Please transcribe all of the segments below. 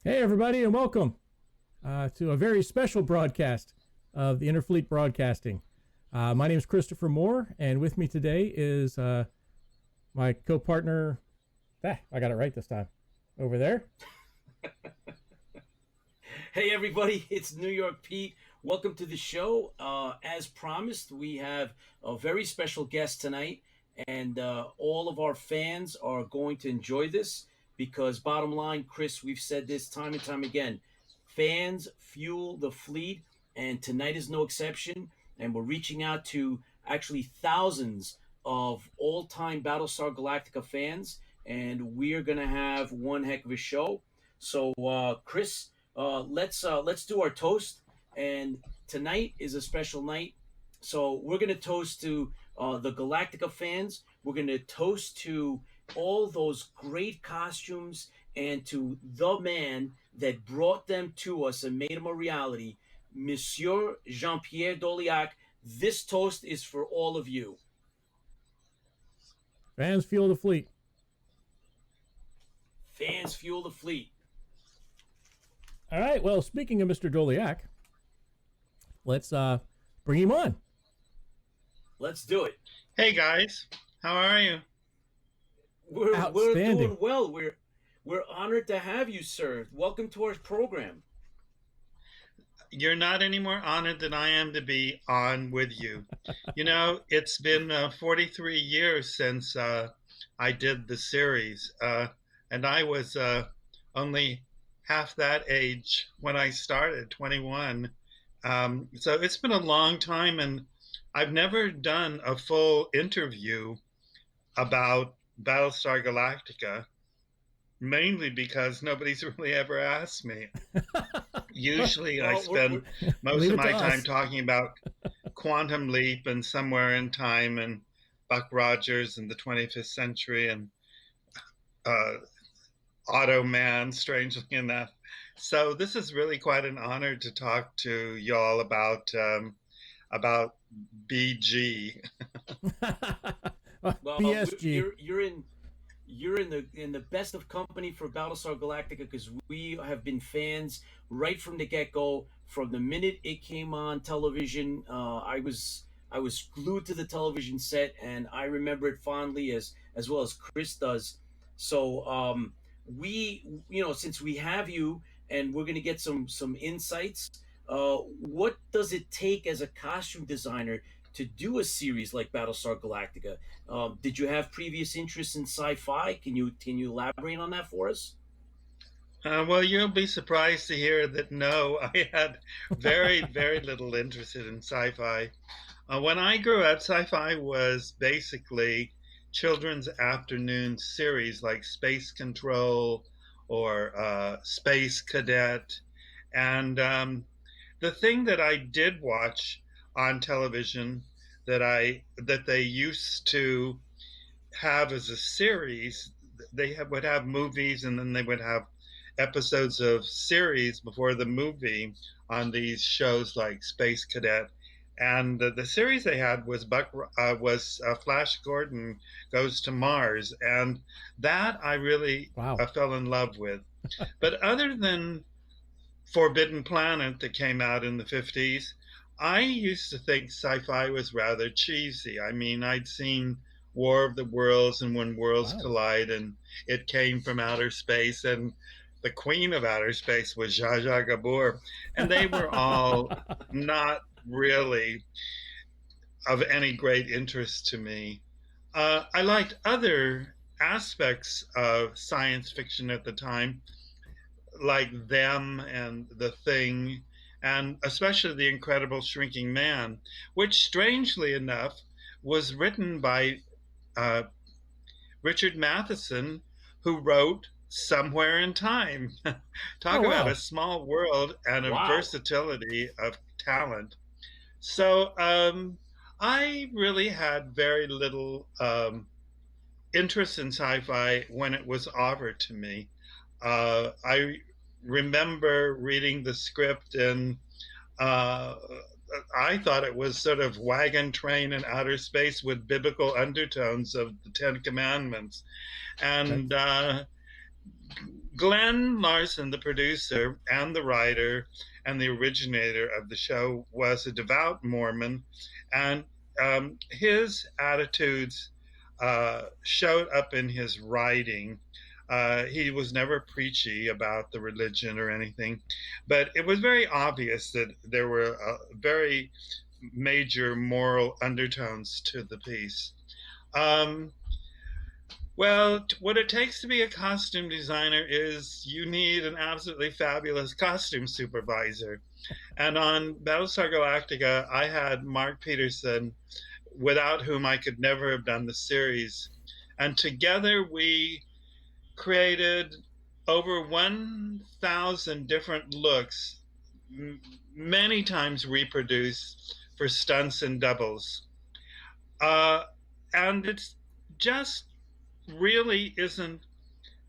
Hey, everybody, and welcome to a very special broadcast of the Interfleet Broadcasting. My name is Christopher Moore, and with me today is my co-partner. I got it right this time. Over there. Hey, everybody, it's New York Pete. Welcome to the show. As promised, we have a very special guest tonight, and all of our fans are going to enjoy this. Because bottom line, Chris, we've said this time and time again, fans fuel the fleet, and tonight is no exception. And we're reaching out to actually thousands of all-time Battlestar Galactica fans, and we are going to have one heck of a show. So, Chris, let's do our toast. And tonight is a special night, so we're going to toast to the Galactica fans. We're going to toast to all those great costumes and to the man that brought them to us and made them a reality, Monsieur Jean-Pierre Dorléac. This toast is for all of you. Fans fuel the fleet. Fans fuel the fleet. All right, well, speaking of Mr. Dorléac, let's bring him on. Let's do it. Hey, guys. How are you? We're doing well. We're honored to have you, sir. Welcome to our program. You're not any more honored than I am to be on with you. You know, it's been 43 years since I did the series, and I was only half that age when I started, 21. So it's been a long time, and I've never done a full interview about Battlestar Galactica, mainly because nobody's really ever asked me. Usually I spend most of my time talking about Quantum Leap and Somewhere in Time and Buck Rogers and the 25th Century and Automan, strangely enough. So this is really quite an honor to talk to y'all about BG. Well, BSG. You're in the best of company for Battlestar Galactica, because we have been fans right from the get-go. From the minute it came on television, I was glued to the television set, and I remember it fondly as well as Chris does. So since we have you, and we're going to get some insights. What does it take as a costume designer to do a series like Battlestar Galactica? Did you have previous interests in sci-fi? Can you elaborate on that for us? Well, you'll be surprised to hear that no, I had very, very little interest in sci-fi. When I grew up, sci-fi was basically children's afternoon series like Space Control or Space Cadet. And the thing that I did watch on television that they used to have as a series, would have movies, and then they would have episodes of series before the movie on these shows like Space Cadet. And the series they had was Flash Gordon Goes to Mars, and that I really fell in love with. But other than Forbidden Planet that came out in the 50s, I used to think sci-fi was rather cheesy. I mean, I'd seen War of the Worlds and When Worlds Collide, and it came from outer space, and the queen of outer space was Zsa Zsa Gabor, and they were all not really of any great interest to me. I liked other aspects of science fiction at the time, like Them and The Thing, and especially The Incredible Shrinking Man, which strangely enough was written by Richard Matheson, who wrote Somewhere in Time. Talk about a small world and a versatility of talent. So I really had very little interest in sci-fi when it was offered to me. I remember reading the script, and I thought it was sort of wagon train in outer space with biblical undertones of the Ten Commandments. And Glen Larson, the producer and the writer and the originator of the show, was a devout Mormon, and his attitudes showed up in his writing. He was never preachy about the religion or anything, but it was very obvious that there were very major moral undertones to the piece. Well, what it takes to be a costume designer is you need an absolutely fabulous costume supervisor. And on Battlestar Galactica, I had Mark Peterson, without whom I could never have done the series. And together we created over 1,000 different looks, many times reproduced for stunts and doubles. And it's just really isn't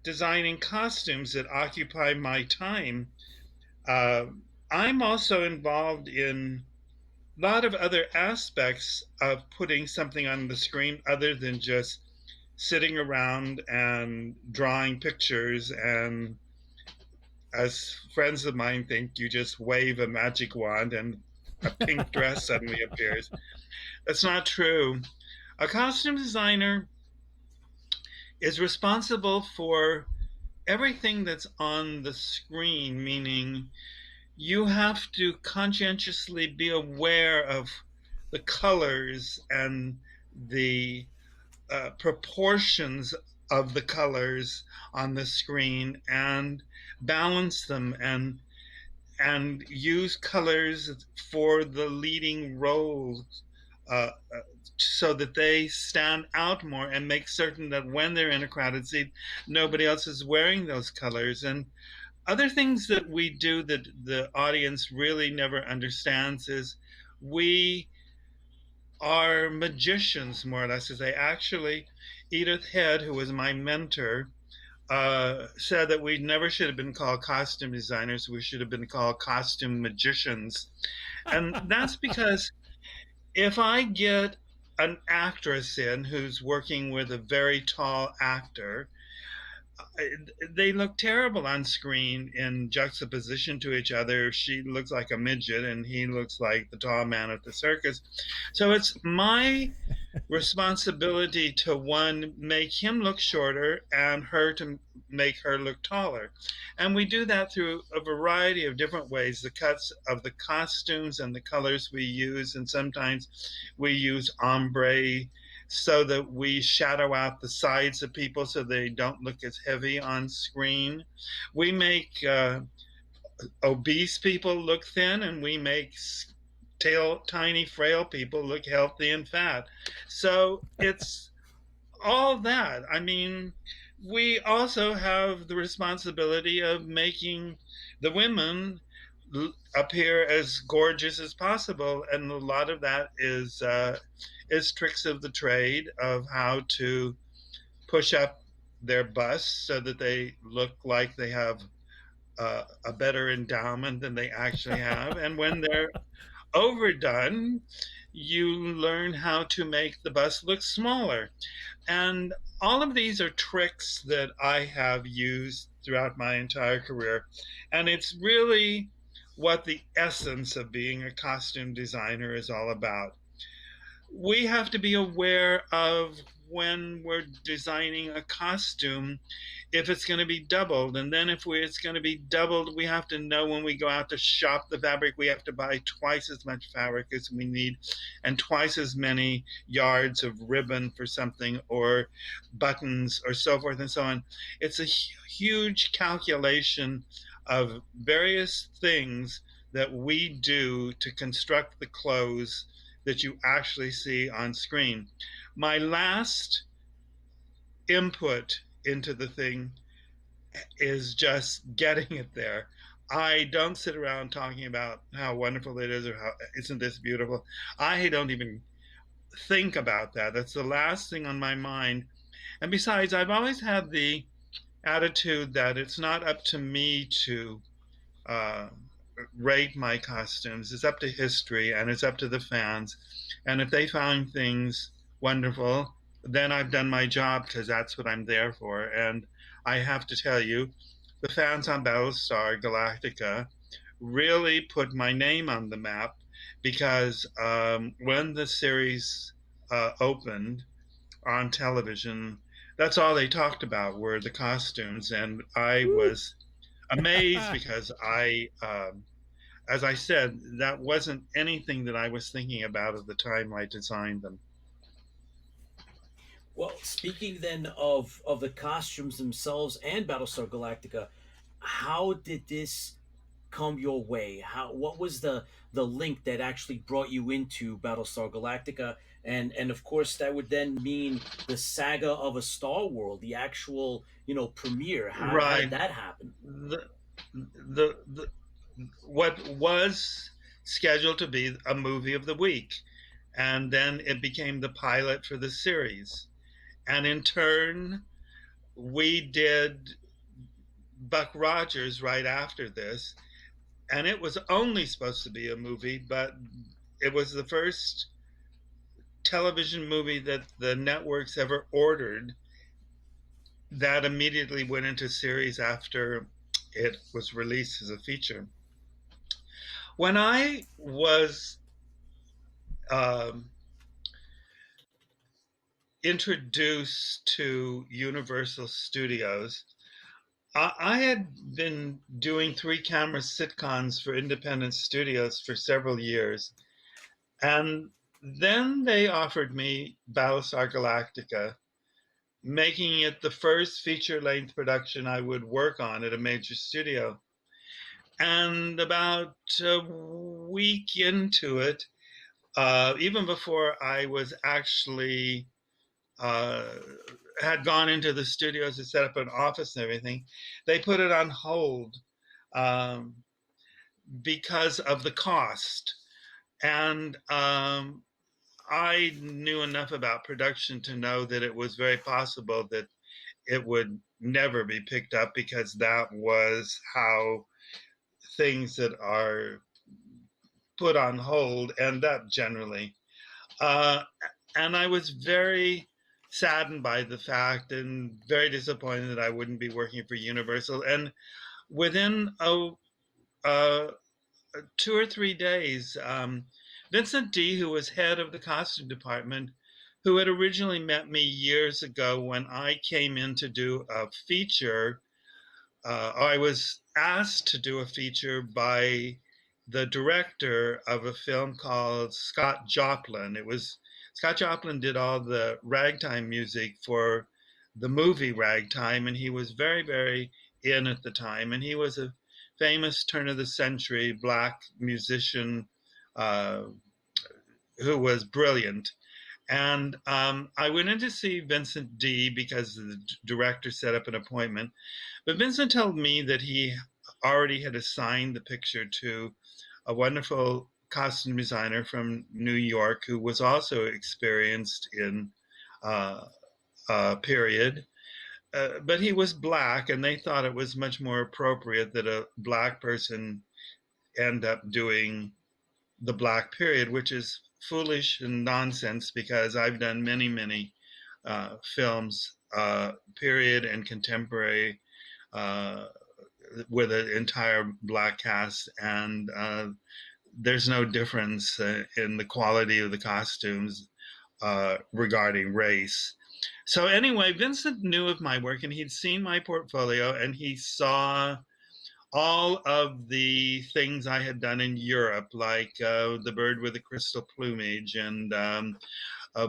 designing costumes that occupy my time. I'm also involved in a lot of other aspects of putting something on the screen other than just sitting around and drawing pictures, and as friends of mine think, you just wave a magic wand and a pink dress suddenly appears. That's not true. A costume designer is responsible for everything that's on the screen, meaning you have to conscientiously be aware of the colors and the proportions of the colors on the screen, and balance them and use colors for the leading roles so that they stand out more, and make certain that when they're in a crowded seat, nobody else is wearing those colors. And other things that we do that the audience really never understands is we are magicians, more or less. As they actually, Edith Head, who was my mentor, said that we never should have been called costume designers. We should have been called costume magicians. And that's because if I get an actress in who's working with a very tall actor, they look terrible on screen in juxtaposition to each other. She looks like a midget and he looks like the tall man at the circus. So it's my responsibility to, one, make him look shorter, and her to make her look taller. And we do that through a variety of different ways, the cuts of the costumes and the colors we use. And sometimes we use ombre so that we shadow out the sides of people so they don't look as heavy on screen. We make obese people look thin, and we make tiny, frail people look healthy and fat. So it's all that. I mean, we also have the responsibility of making the women appear as gorgeous as possible, and a lot of that is tricks of the trade of how to push up their busts so that they look like they have a better endowment than they actually have. And when they're overdone, you learn how to make the bust look smaller. And all of these are tricks that I have used throughout my entire career. And it's really what the essence of being a costume designer is all about. We have to be aware of, when we're designing a costume, if it's going to be doubled. And then if it's going to be doubled, we have to know when we go out to shop the fabric, we have to buy twice as much fabric as we need, and twice as many yards of ribbon for something, or buttons, or so forth and so on. It's a huge calculation of various things that we do to construct the clothes that you actually see on screen. My last input into the thing is just getting it there. I don't sit around talking about how wonderful it is or how isn't this beautiful. I don't even think about that. That's the last thing on my mind. And besides, I've always had the attitude that it's not up to me to rate my costumes. It's up to history, and it's up to the fans. And if they find things wonderful, then I've done my job, because that's what I'm there for. And I have to tell you, the fans on Battlestar Galactica really put my name on the map because when the series opened on television, that's all they talked about were the costumes, and I Woo. was amazed because as I said, that wasn't anything that I was thinking about at the time I designed them. Well, speaking then of the costumes themselves and Battlestar Galactica, how did this come your way? How what was the link that actually brought you into Battlestar Galactica? And of course that would then mean the saga of a Star World, the actual, premiere. How did Right. that happen? The, the what was scheduled to be a movie of the week, and then it became the pilot for the series. And in turn, we did Buck Rogers right after this, and it was only supposed to be a movie, but it was the first television movie that the networks ever ordered that immediately went into series after it was released as a feature. When I was um, introduced to Universal Studios, I had been doing three camera sitcoms for independent studios for several years. And then they offered me Battlestar Galactica, making it the first feature length production I would work on at a major studio. And about a week into it, even before I was actually uh, had gone into the studios to set up an office and everything, they put it on hold um, because of the cost. And I knew enough about production to know that it was very possible that it would never be picked up because that was how things that are put on hold end up generally. Uh, and I was very saddened by the fact and very disappointed that I wouldn't be working for Universal. And within 2 or 3 days, Vincent D., who was head of the costume department, who had originally met me years ago when I came in to do a feature, I was asked to do a feature by the director of a film called Scott Joplin. It was Scott Joplin did all the ragtime music for the movie Ragtime, and he was very, very in at the time. And he was a famous turn of the century black musician uh, who was brilliant. And I went in to see Vincent D because the director set up an appointment. But Vincent told me that he already had assigned the picture to a wonderful costume designer from New York who was also experienced in uh, period. But he was black, and they thought it was much more appropriate that a black person end up doing the black period, which is foolish and nonsense because I've done many, many films, period and contemporary, uh, with an entire black cast, and there's no difference in the quality of the costumes regarding race. So anyway, Vincent knew of my work and he'd seen my portfolio and he saw all of the things I had done in Europe, like The Bird with the Crystal Plumage and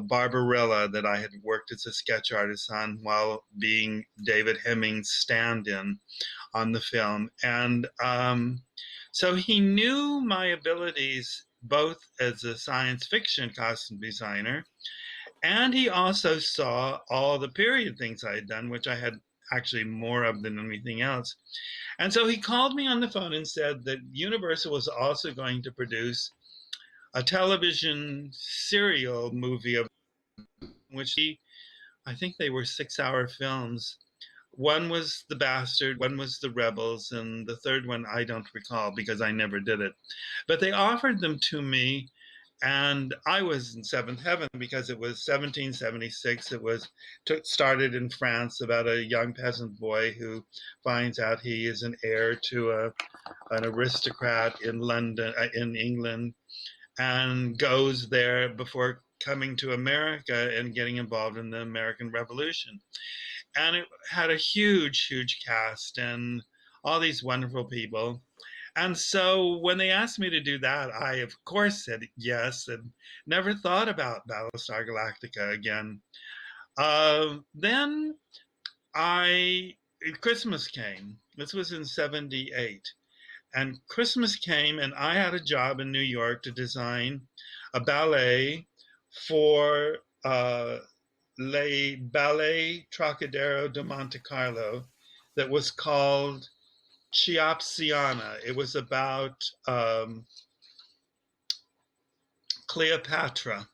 Barbarella, that I had worked as a sketch artist on while being David Hemming's stand in on the film. And so he knew my abilities both as a science fiction costume designer, and he also saw all the period things I had done, which I had actually more of than anything else. And so he called me on the phone and said that Universal was also going to produce a television serial movie of which I think they were 6-hour films. One was The Bastard, one was The Rebels, and the third one I don't recall because I never did it. But they offered them to me, And I was in seventh heaven because it was 1776. It was started in France about a young peasant boy who finds out he is an heir to an aristocrat in London, in England, and goes there before coming to America and getting involved in the American Revolution. And it had a huge, huge cast and all these wonderful people. And so when they asked me to do that, I of course said yes and never thought about Battlestar Galactica again. Then I Christmas came. This was in '78, and Christmas came, and I had a job in New York to design a ballet for Le Ballet Trocadero de Monte Carlo that was called Chiapsiana. It was about Cleopatra.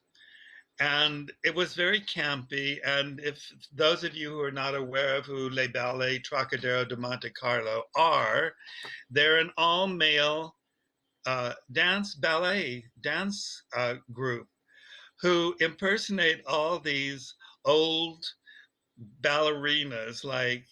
And it was very campy. And if those of you who are not aware of who Les Ballet Trocadero de Monte Carlo are, they're an all-male dance group who impersonate all these old ballerinas like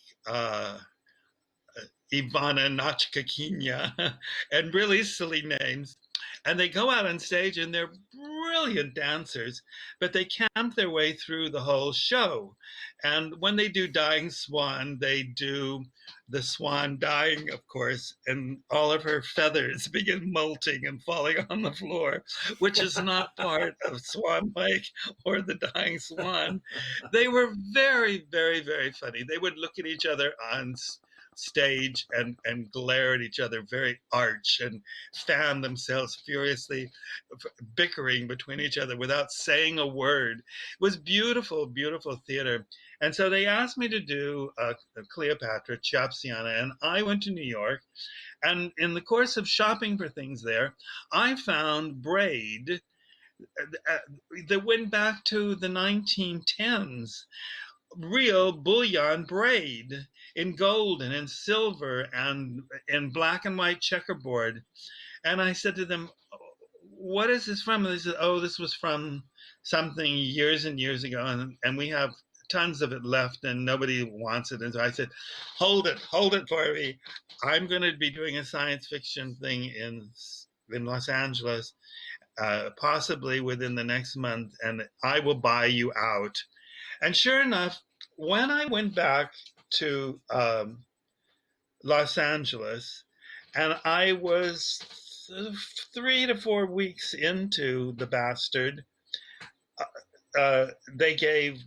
Ivana Nachkakinya and really silly names. And they go out on stage and they're brilliant dancers, but they camp their way through the whole show. And when they do Dying Swan, they do the swan dying, of course, and all of her feathers begin molting and falling on the floor, which is not part of Swan Lake or the Dying Swan. They were very, very, very funny. They would look at each other on stage and glare at each other very arch and fan themselves furiously, bickering between each other without saying a word. It was beautiful, beautiful theater. And so they asked me to do Cleopatra, Chiapsiana, and I went to New York. And in the course of shopping for things there, I found braid that went back to the 1910s. Real bullion braid in gold and in silver and in black and white checkerboard. And I said to them, what is this from? And they said, oh, this was from something years and years ago. And we have tons of it left and nobody wants it. And so I said, hold it for me. I'm going to be doing a science fiction thing in Los Angeles, possibly within the next month, and I will buy you out. And sure enough, when I went back to Los Angeles, and I was 3 to 4 weeks into the bastard, they gave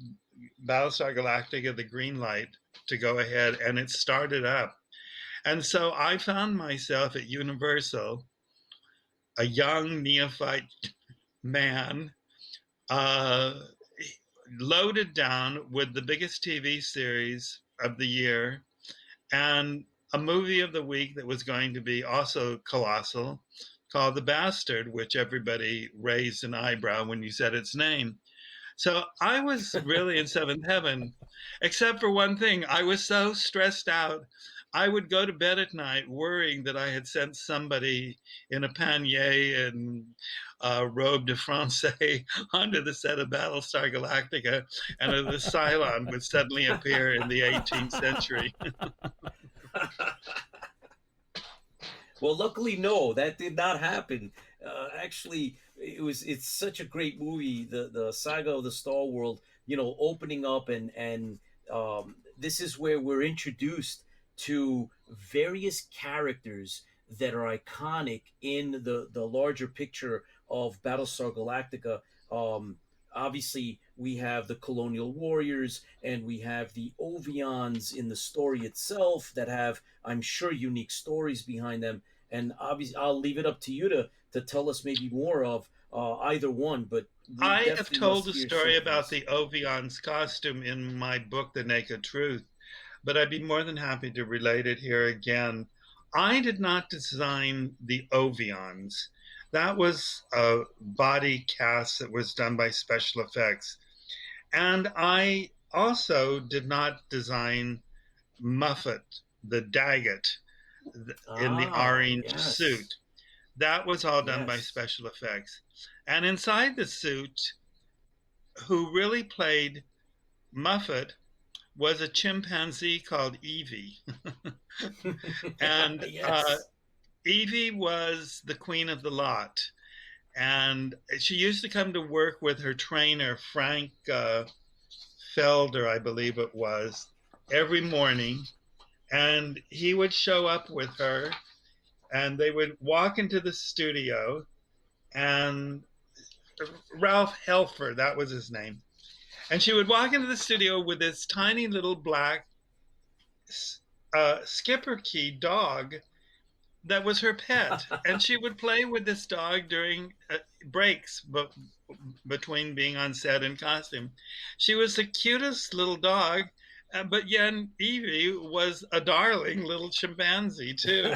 Battlestar Galactica the green light to go ahead, and it started up. And so I found myself at Universal, a young neophyte man, loaded down with the biggest TV series of the year and a movie of the week that was going to be also colossal called The Bastard, which everybody raised an eyebrow when you said its name. So I was really in seventh heaven, except for one thing. I was so stressed out. I would go to bed at night worrying that I had sent somebody in a panier and robe de Francais onto the set of Battlestar Galactica, and the Cylon would suddenly appear in the 18th century. Well, luckily, no, that did not happen. Actually, it's such a great movie, the Saga of the Star World. Opening up and this is where we're introduced to various characters that are iconic in the larger picture of Battlestar Galactica. Obviously, we have the Colonial Warriors and we have the Ovions in the story itself that have, I'm sure, unique stories behind them. And obviously, I'll leave it up to you to tell us maybe more of either one. But I have told a story about the Ovions costume in my book, The Naked Truth, but I'd be more than happy to relate it here again. I did not design the Ovions. That was a body cast that was done by special effects. And I also did not design Muffit, the Daggett, in the orange suit. That was all done by Yes. special effects. And inside the suit, who really played Muffit was a chimpanzee called Evie. And Yes. Evie was the queen of the lot. And she used to come to work with her trainer, Frank Felder, I believe it was, every morning. And he would show up with her, and they would walk into the studio. And Ralph Helfer, that was his name. And she would walk into the studio with this tiny little black skipper key dog that was her pet, and she would play with this dog during breaks, but between being on set and costume. She was the cutest little dog, but yet Evie was a darling little chimpanzee too.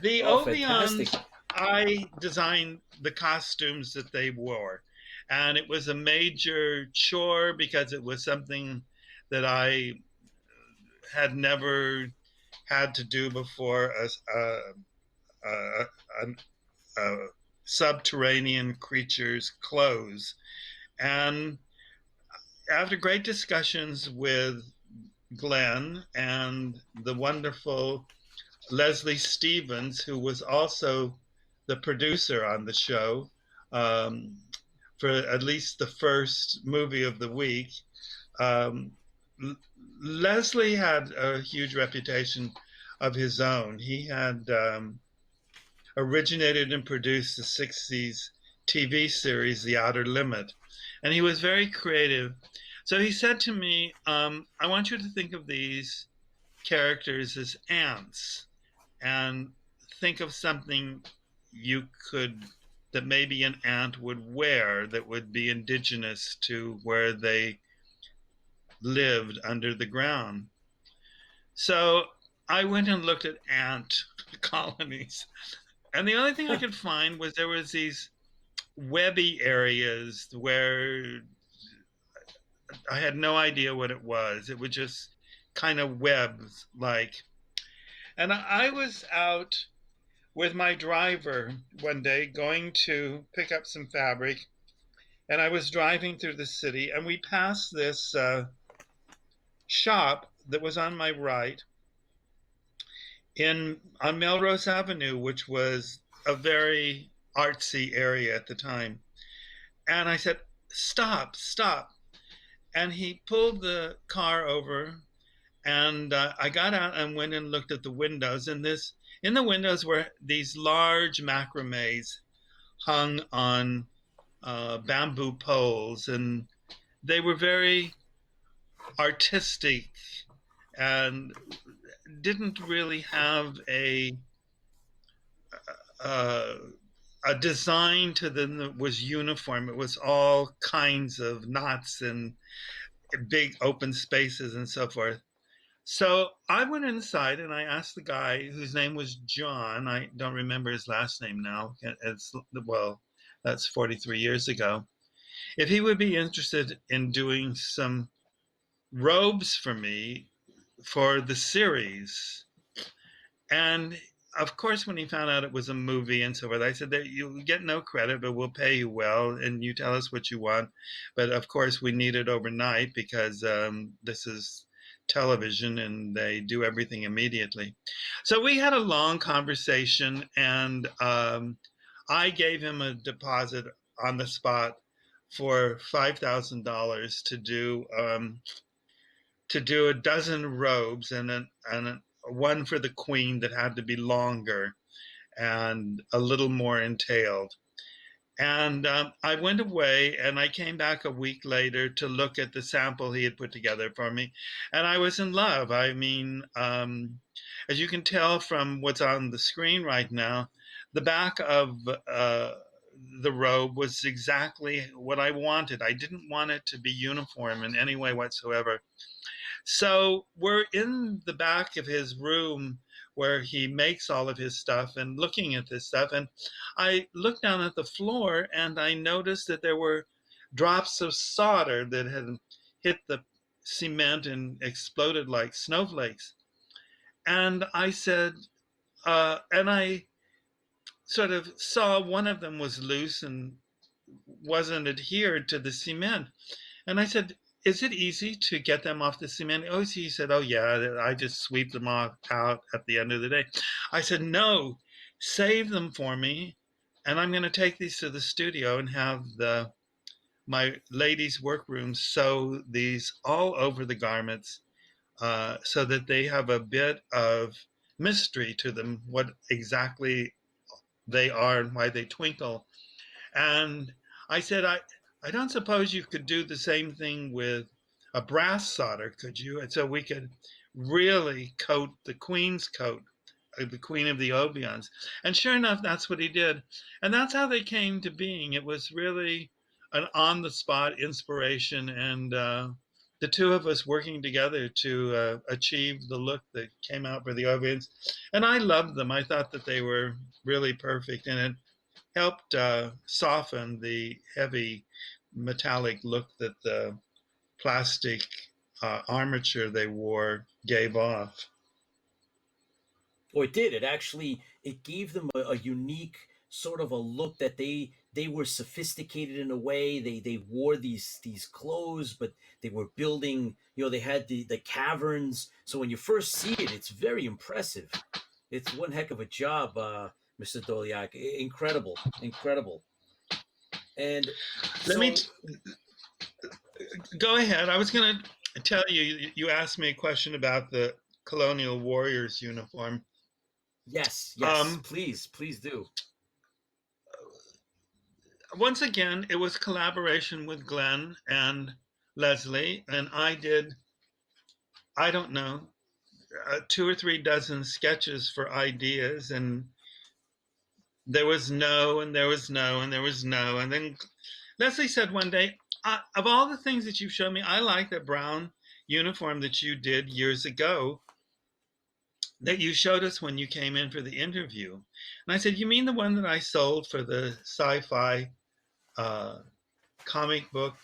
The Oh, fantastic. Ovions, I designed the costumes that they wore, and it was a major chore because it was something that I had never had to do before, a, a subterranean creature's clothes. And after great discussions with Glenn and the wonderful Leslie Stevens, who was also the producer on the show for at least the first movie of the week, um, Leslie had a huge reputation of his own. He had originated and produced the 60s TV series, The Outer Limit, and he was very creative. So he said to me, I want you to think of these characters as ants and think of something you could, that maybe an ant would wear that would be indigenous to where they lived under the ground. So I went and looked at ant colonies, and the only thing I could find was there was these webby areas where I had no idea what it was. It was just kind of webs like. And I was out with my driver one day going to pick up some fabric, and I was driving through the city, and we passed this shop that was on my right on Melrose Avenue, which was a very artsy area at the time. And I said, "Stop, stop." And he pulled the car over, and I got out and went and looked at the windows. And in the windows were these large macrames hung on bamboo poles, and they were very artistic and didn't really have uh, a design to them that was uniform. It was all kinds of knots and big open spaces and so forth. So I went inside and I asked the guy, whose name was John. I don't remember his last name now. Well, that's 43 years ago. If he would be interested in doing some robes for me for the series. And of course, when he found out it was a movie and so forth, I said that you get no credit, but we'll pay you well, and you tell us what you want. But of course, we need it overnight because this is television and they do everything immediately. So we had a long conversation, and I gave him a deposit on the spot for $5,000 to do a dozen robes and one for the queen that had to be longer and a little more entailed. And I went away and I came back a week later to look at the sample he had put together for me. And I was in love. I mean, as you can tell from what's on the screen right now, the back of the robe was exactly what I wanted. I didn't want it to be uniform in any way whatsoever. So we're in the back of his room where he makes all of his stuff and looking at this stuff. And I looked down at the floor and I noticed that there were drops of solder that had hit the cement and exploded like snowflakes. And I said, and I sort of saw one of them was loose and wasn't adhered to the cement. And I said, is it easy to get them off the cement? Oh, he said, oh, yeah, I just sweep them off out at the end of the day. I said, no, save them for me. And I'm going to take these to the studio and have my ladies' workroom sew these all over the garments so that they have a bit of mystery to them, what exactly they are and why they twinkle. And I said, I don't suppose you could do the same thing with a brass solder, could you? And so we could really coat the queen's coat, the queen of the Ovions. And sure enough, that's what he did. And that's how they came to being. It was really an on-the-spot inspiration, and the two of us working together to achieve the look that came out for the Ovions. And I loved them. I thought that they were really perfect, and it helped soften the heavy metallic look that the plastic armature they wore gave off. Or it did. It gave them a unique sort of a look that they were sophisticated in a way. They wore these clothes, but they were building. They had the caverns. So when you first see it, it's very impressive. It's one heck of a job, Mr. Dorléac. Incredible, incredible. And let so, me go ahead. I was going to tell you. You asked me a question about the Colonial Warriors uniform. Yes, please do. Once again, it was collaboration with Glen and Leslie, and I did, I don't know, 2 or 3 dozen sketches for ideas, and there was no, and there was no, and there was no. And then Leslie said one day, of all the things that you've shown me, I like that brown uniform that you did years ago that you showed us when you came in for the interview. And I said, you mean the one that I sold for the sci-fi comic book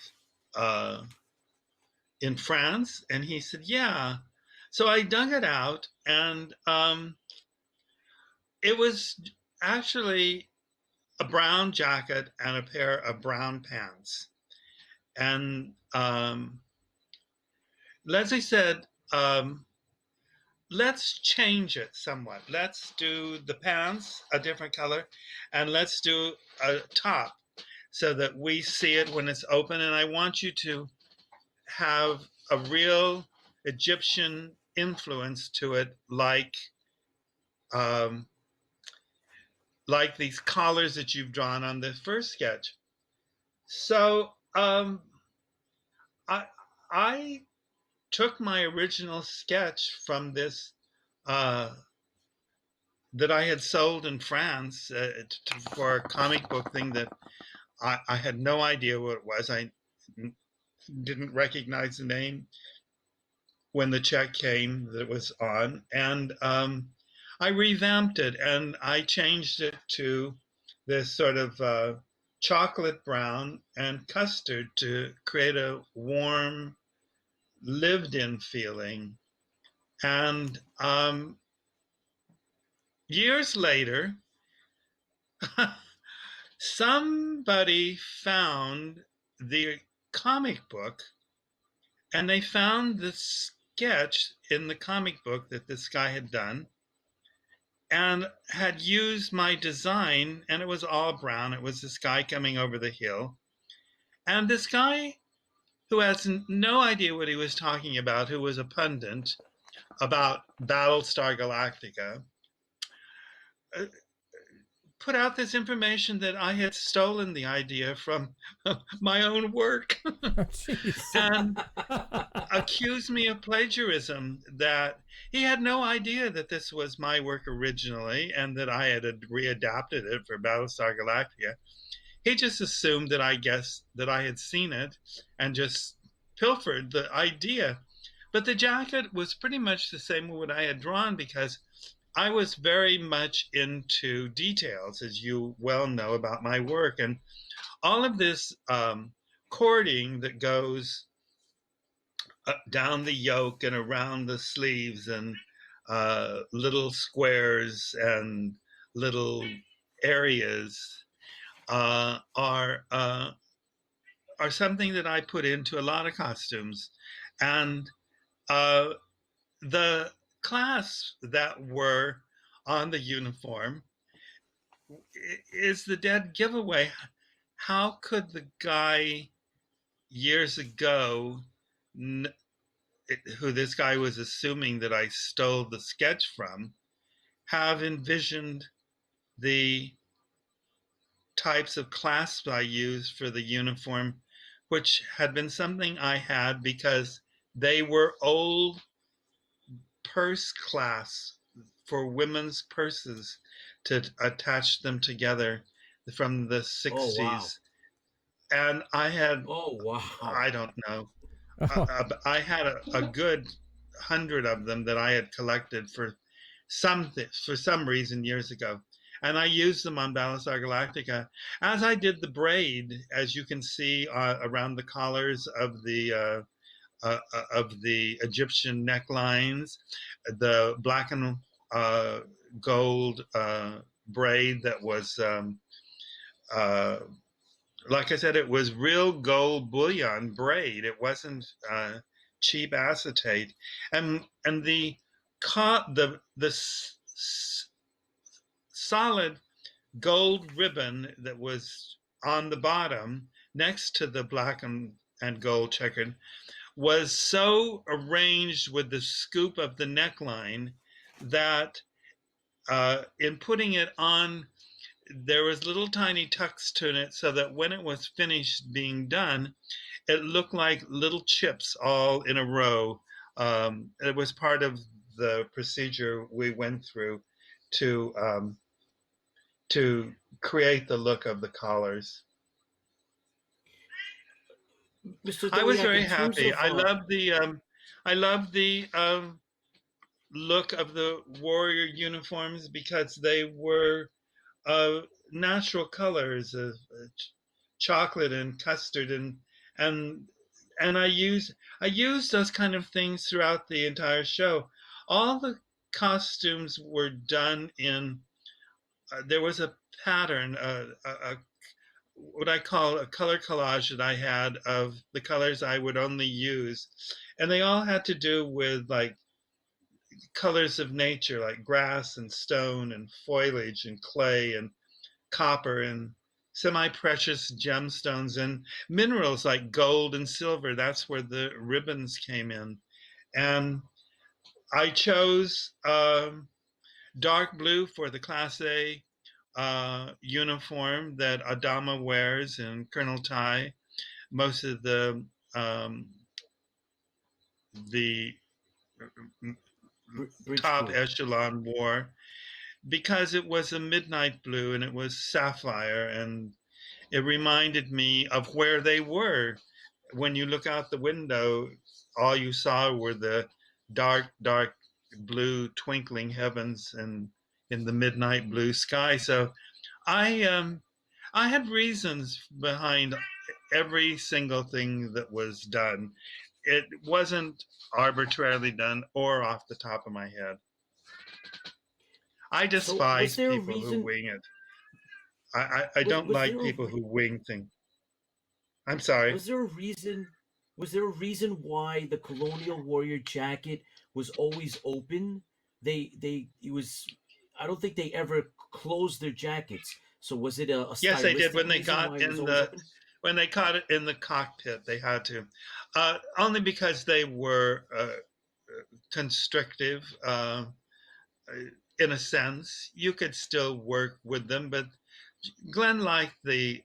in France? And he said, yeah. So I dug it out, and it was actually a brown jacket and a pair of brown pants. And Leslie said, let's change it somewhat. Let's do the pants a different color, and let's do a top so that we see it when it's open. And I want you to have a real Egyptian influence to it, like these collars that you've drawn on the first sketch. So I took my original sketch from this that I had sold in France for a comic book thing that I had no idea what it was. I didn't recognize the name when the check came that it was on. And I revamped it, and I changed it to this sort of chocolate brown and custard to create a warm, lived-in feeling. And years later, somebody found the comic book, and they found the sketch in the comic book that this guy had done and had used my design, and it was all brown. It was this guy coming over the hill. And this guy, who has no idea what he was talking about, who was a pundit about Battlestar Galactica, put out this information that I had stolen the idea from my own work and accused me of plagiarism, that he had no idea that this was my work originally and that I had readapted it for Battlestar Galactica. He just assumed that I guessed that I had seen it and just pilfered the idea. But the jacket was pretty much the same what I had drawn, because I was very much into details, as you well know about my work. And all of this cording that goes down the yoke and around the sleeves and little squares and little areas are something that I put into a lot of costumes, and uh, the clasps that were on the uniform is the dead giveaway. How could the guy years ago, who this guy was assuming that I stole the sketch from, have envisioned the types of clasps I used for the uniform, which had been something I had because they were old purse clasps for women's purses to attach them together from the Oh wow. 60s. And I had, Oh wow. I don't know, Oh, I had a good 100 of them that I had collected for some reason years ago, and I used them on Battlestar Galactica. As I did the braid, as you can see around the collars of the Egyptian necklines, the black and gold braid that was. Uh, like I said, it was real gold bullion braid. It wasn't cheap acetate, and the solid gold ribbon that was on the bottom next to the black and gold checkered was so arranged with the scoop of the neckline that in putting it on, there was little tiny tucks to it so that when it was finished being done, it looked like little chips all in a row. It was part of the procedure we went through to create the look of the collars. Mr. I was Dorléac, very in terms happy. of I love the look of the warrior uniforms because they were natural colors of chocolate and custard and and I used those kind of things throughout the entire show. All the costumes were done in there was a pattern, what I call a color collage that I had of the colors I would only use, and they all had to do with like colors of nature, like grass and stone and foliage and clay and copper and semi-precious gemstones and minerals like gold and silver. That's where the ribbons came in. And I chose dark blue for the Class A uniform that Adama wears and Colonel Ty. Most of the bridge top crew. echelon wore because it was a midnight blue and it was sapphire, and it reminded me of where they were. When you look out the window, all you saw were the dark blue twinkling heavens and in the midnight blue sky. So I I had reasons behind every single thing that was done. It wasn't arbitrarily done or off the top of my head. I So was despise there a people who reason? wing it. I don't Was like there a people who wing things. I'm sorry. was there a reason? Was there a reason why the Colonial Warrior jacket was always open? They it was. I don't think they ever closed their jackets. So was it a Yes, they did stylistic when they reason got why it was in always the open? when they caught it in the cockpit. They had to, only because they were constrictive. In a sense, you could still work with them, but Glenn liked he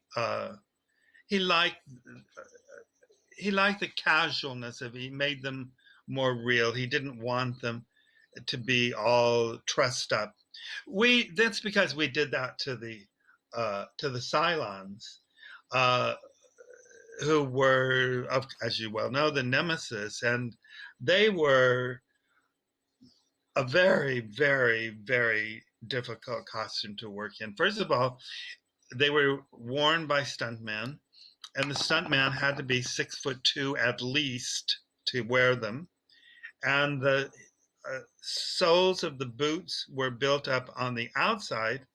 liked he liked the casualness of it. He made them more real. He didn't want them to be all trussed up. We That's because we did that to the Cylons, uh, who were, as you well know, the nemesis, and they were a very difficult costume to work in. First of all, they were worn by stuntmen, and the stuntman had to be 6'2" at least to wear them. And soles of the boots were built up on the outside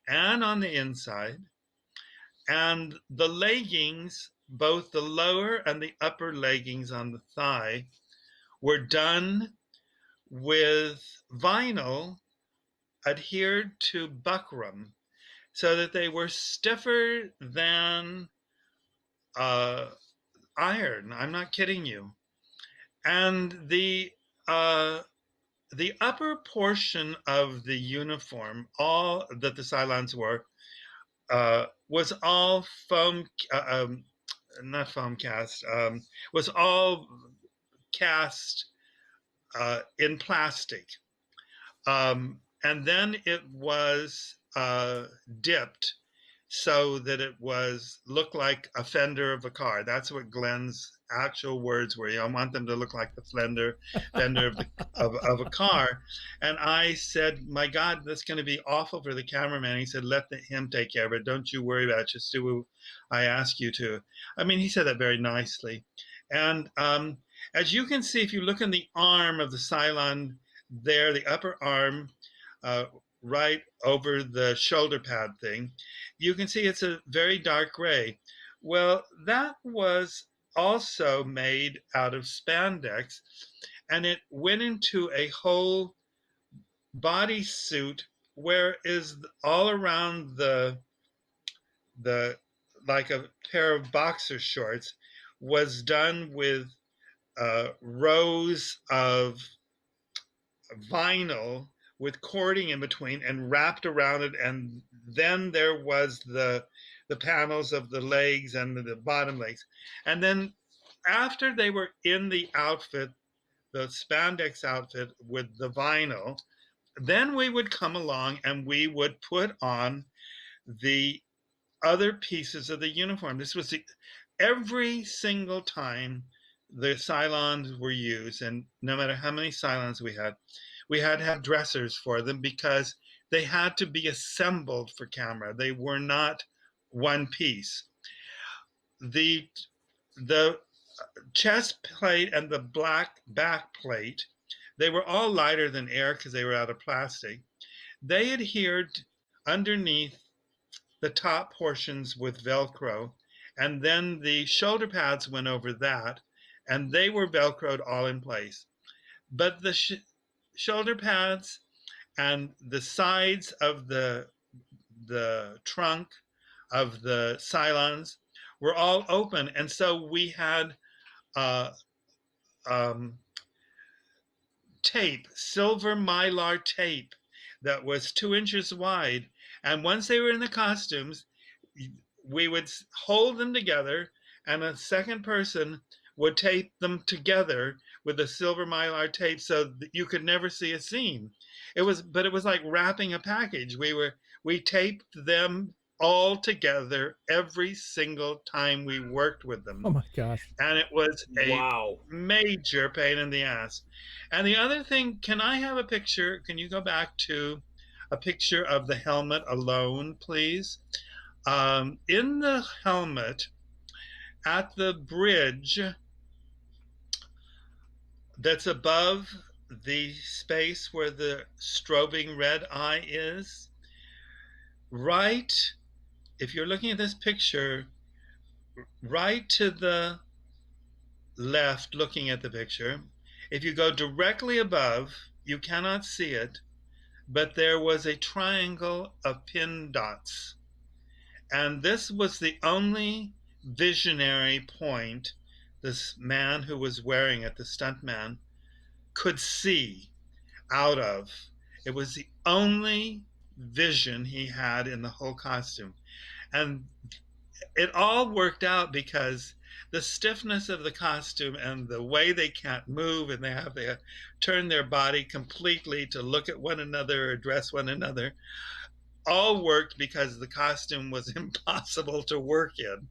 and on the inside. And the leggings, both the lower and the upper leggings on the thigh, were done with vinyl adhered to buckram so that they were stiffer than iron. I'm not kidding you. And the upper portion of the uniform, all that the Cylons wore, was all foam, not foam cast, was all cast in plastic. And then it was dipped so that it looked like a fender of a car. That's what Glen's actual words were. I want them to look like the fender of a car. And I said, my God, that's going to be awful for the cameraman. He said, let him take care of it. Don't you worry about it. Just do what I ask you to. I mean, he said that very nicely. And as you can see, if you look in the arm of the Cylon there, the upper arm, right over the shoulder pad thing, you can see it's a very dark gray. Well, that was also made out of spandex, and it went into a whole bodysuit, whereas all around the like a pair of boxer shorts was done with rows of vinyl with cording in between and wrapped around it, and then there was the panels of the legs and the bottom legs. And then after they were in the outfit, the spandex outfit with the vinyl, then we would come along and we would put on the other pieces of the uniform. This was every single time the Cylons were used, and no matter how many Cylons we had to have dressers for them because they had to be assembled for camera. They were not one piece. The chest plate and the black back plate, they were all lighter than air because they were out of plastic. They adhered underneath the top portions with Velcro, and then the shoulder pads went over that, and they were Velcroed all in place. But the shoulder pads and the sides of the trunk of the Cylons were all open, and so we had tape, silver mylar tape that was 2 inches wide, and once they were in the costumes, we would hold them together, and a second person would tape them together with the silver mylar tape so that you could never see a seam. It was like wrapping a package. We taped them all together every single time we worked with them. Oh my gosh. And it was a major pain in the ass. And the other thing, can I have a picture? Can you go back to a picture of the helmet alone, please? In the helmet, at the bridge that's above the space where the strobing red eye is, right, if you're looking at this picture, right to the left looking at the picture, if you go directly above, you cannot see it, but there was a triangle of pin dots. And this was the only visionary point this man who was wearing it, the stuntman, could see out of. It was the only vision he had in the whole costume. And it all worked out because the stiffness of the costume and the way they can't move and they have to turn their body completely to look at one another or address one another all worked because the costume was impossible to work in.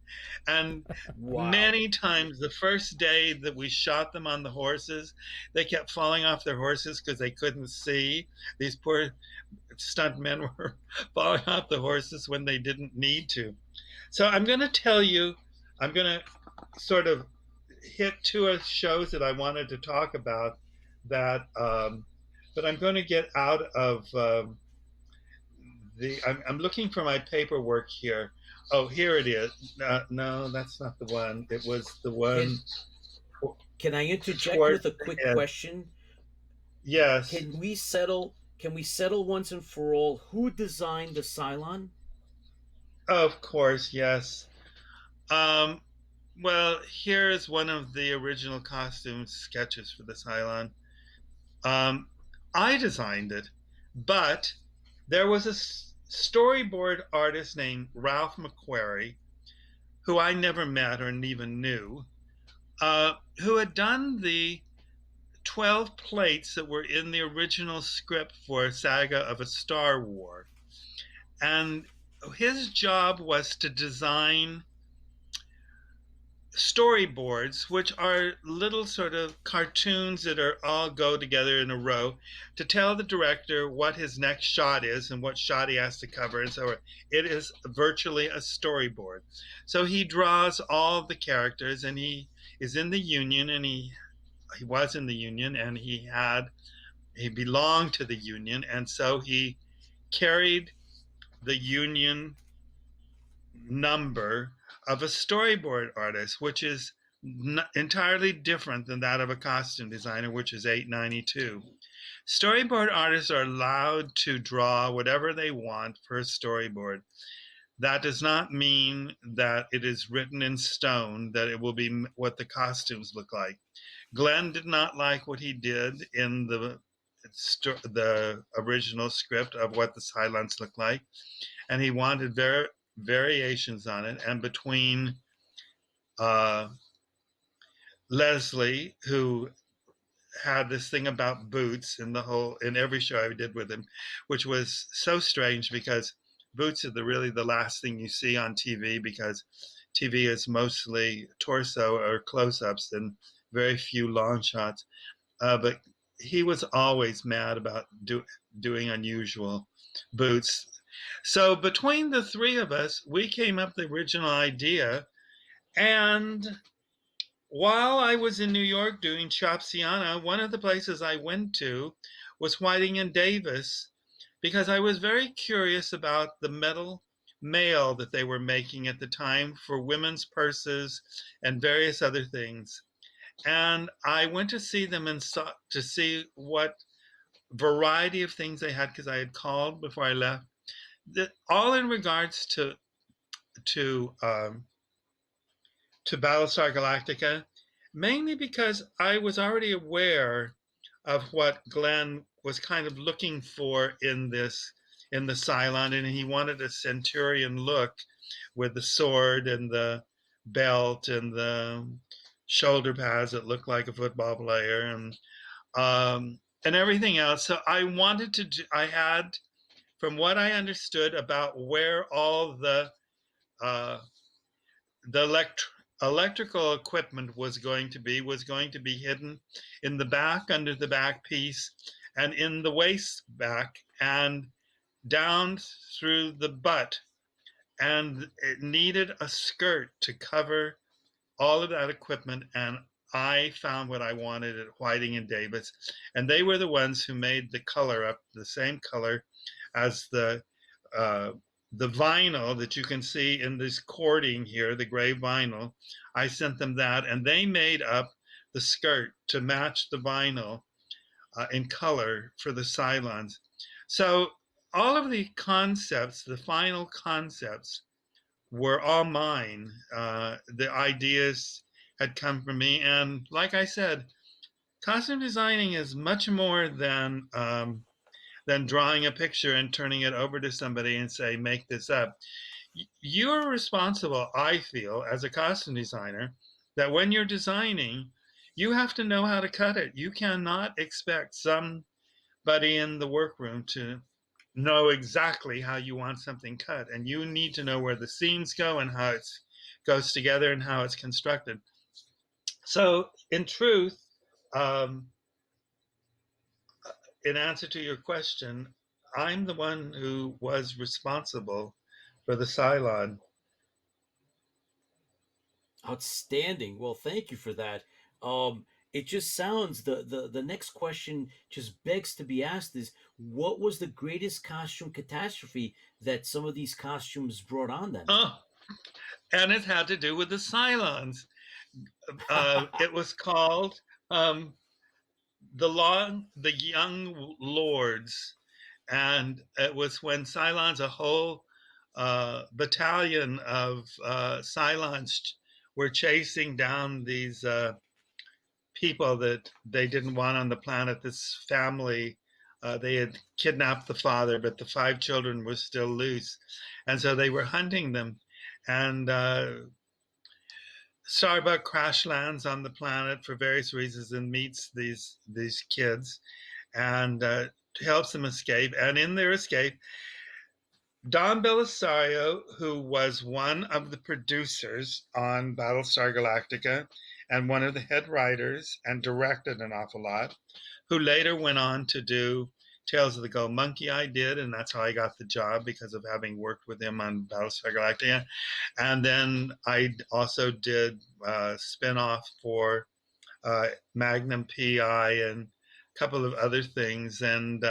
And many times the first day that we shot them on the horses, they kept falling off their horses because they couldn't see. These poor stuntmen were falling off the horses when they didn't need to. So I'm going to tell you, I'm going to sort of hit two of shows that I wanted to talk about that but I'm going to get out of I'm looking for my paperwork here. Oh, here it is. No, that's not the one. It was the Can one can I interject towards with a the quick end. question? Yes, Can we settle once and for all who designed the Cylon? of course, yes. Um, well, here is one of the original costume sketches for the Cylon. Um, I designed it, but there was a storyboard artist named Ralph McQuarrie, who I never met or even knew, who had done the 12 plates that were in the original script for Saga of a Star War. And his job was to design storyboards, which are little sort of cartoons that are all go together in a row to tell the director what his next shot is and what shot he has to cover and so on. It is virtually a storyboard. So he draws all the characters, and he is in the Union, and he was in the Union, and he belonged to the Union, and so he carried the Union number of a storyboard artist, which is entirely different than that of a costume designer, which is 892. Storyboard artists are allowed to draw whatever they want for a storyboard. That does not mean that it is written in stone that it will be what the costumes look like. Glen did not like what he did in the original script of what the Cylons look like, and he wanted variations on it. And between uh, Leslie, who had this thing about boots in every show I did with him, which was so strange because boots are really the last thing you see on TV, because TV is mostly torso or close-ups and very few long shots. But he was always mad about doing unusual boots. So between the three of us, we came up with the original idea. And while I was in New York doing Chopsiana, one of the places I went to was Whiting and Davis, because I was very curious about the metal mail that they were making at the time for women's purses and various other things. And I went to see them and saw to see what variety of things they had, because I had called before I left. All in regards to um, to Battlestar Galactica, mainly because I was already aware of what Glen was kind of looking for in the Cylon, and he wanted a Centurion look with the sword and the belt and the shoulder pads that looked like a football player, and everything else. So I wanted to I had, from what I understood about where all uh, the electrical equipment was going to be hidden in the back, under the back piece, and in the waist back, and down through the butt. And it needed a skirt to cover all of that equipment. And I found what I wanted at Whiting and Davis, and they were the ones who made the color up the same color as uh, the vinyl that you can see in this cording here, the gray vinyl. I sent them that, and they made up the skirt to match the vinyl in color for the Cylons. So all of the concepts, the final concepts, were all mine. The ideas had come from me, and like I said, costume designing is much more than drawing a picture and turning it over to somebody and say, make this up. You're responsible, I feel, as a costume designer, that when you're designing, you have to know how to cut it. You cannot expect somebody in the workroom to know exactly how you want something cut. And you need to know where the seams go and how it goes together and how it's constructed. So in truth, um, in answer to your question, I'm the one who was responsible for the Cylon. Outstanding. Well, thank you for that. it just sounds the next question just begs to be asked is what was the greatest costume catastrophe that some of these costumes brought on then? Oh, and it had to do with the Cylons. It was called um, the Young Lords, and it was when Cylons, a whole battalion of Cylons, were chasing down these people that they didn't want on the planet. This family, they had kidnapped the father, but the 5 children were still loose, and so they were hunting them. And Starbuck crash lands on the planet for various reasons and meets these kids and helps them escape. And in their escape, Don Belisario, who was one of the producers on Battlestar Galactica and one of the head writers and directed an awful lot, who later went on to do Tales of the Gold Monkey. I did, and that's how I got the job, because of having worked with him on Battlestar Galactica. And then I also did a spin-off for Magnum PI and a couple of other things, and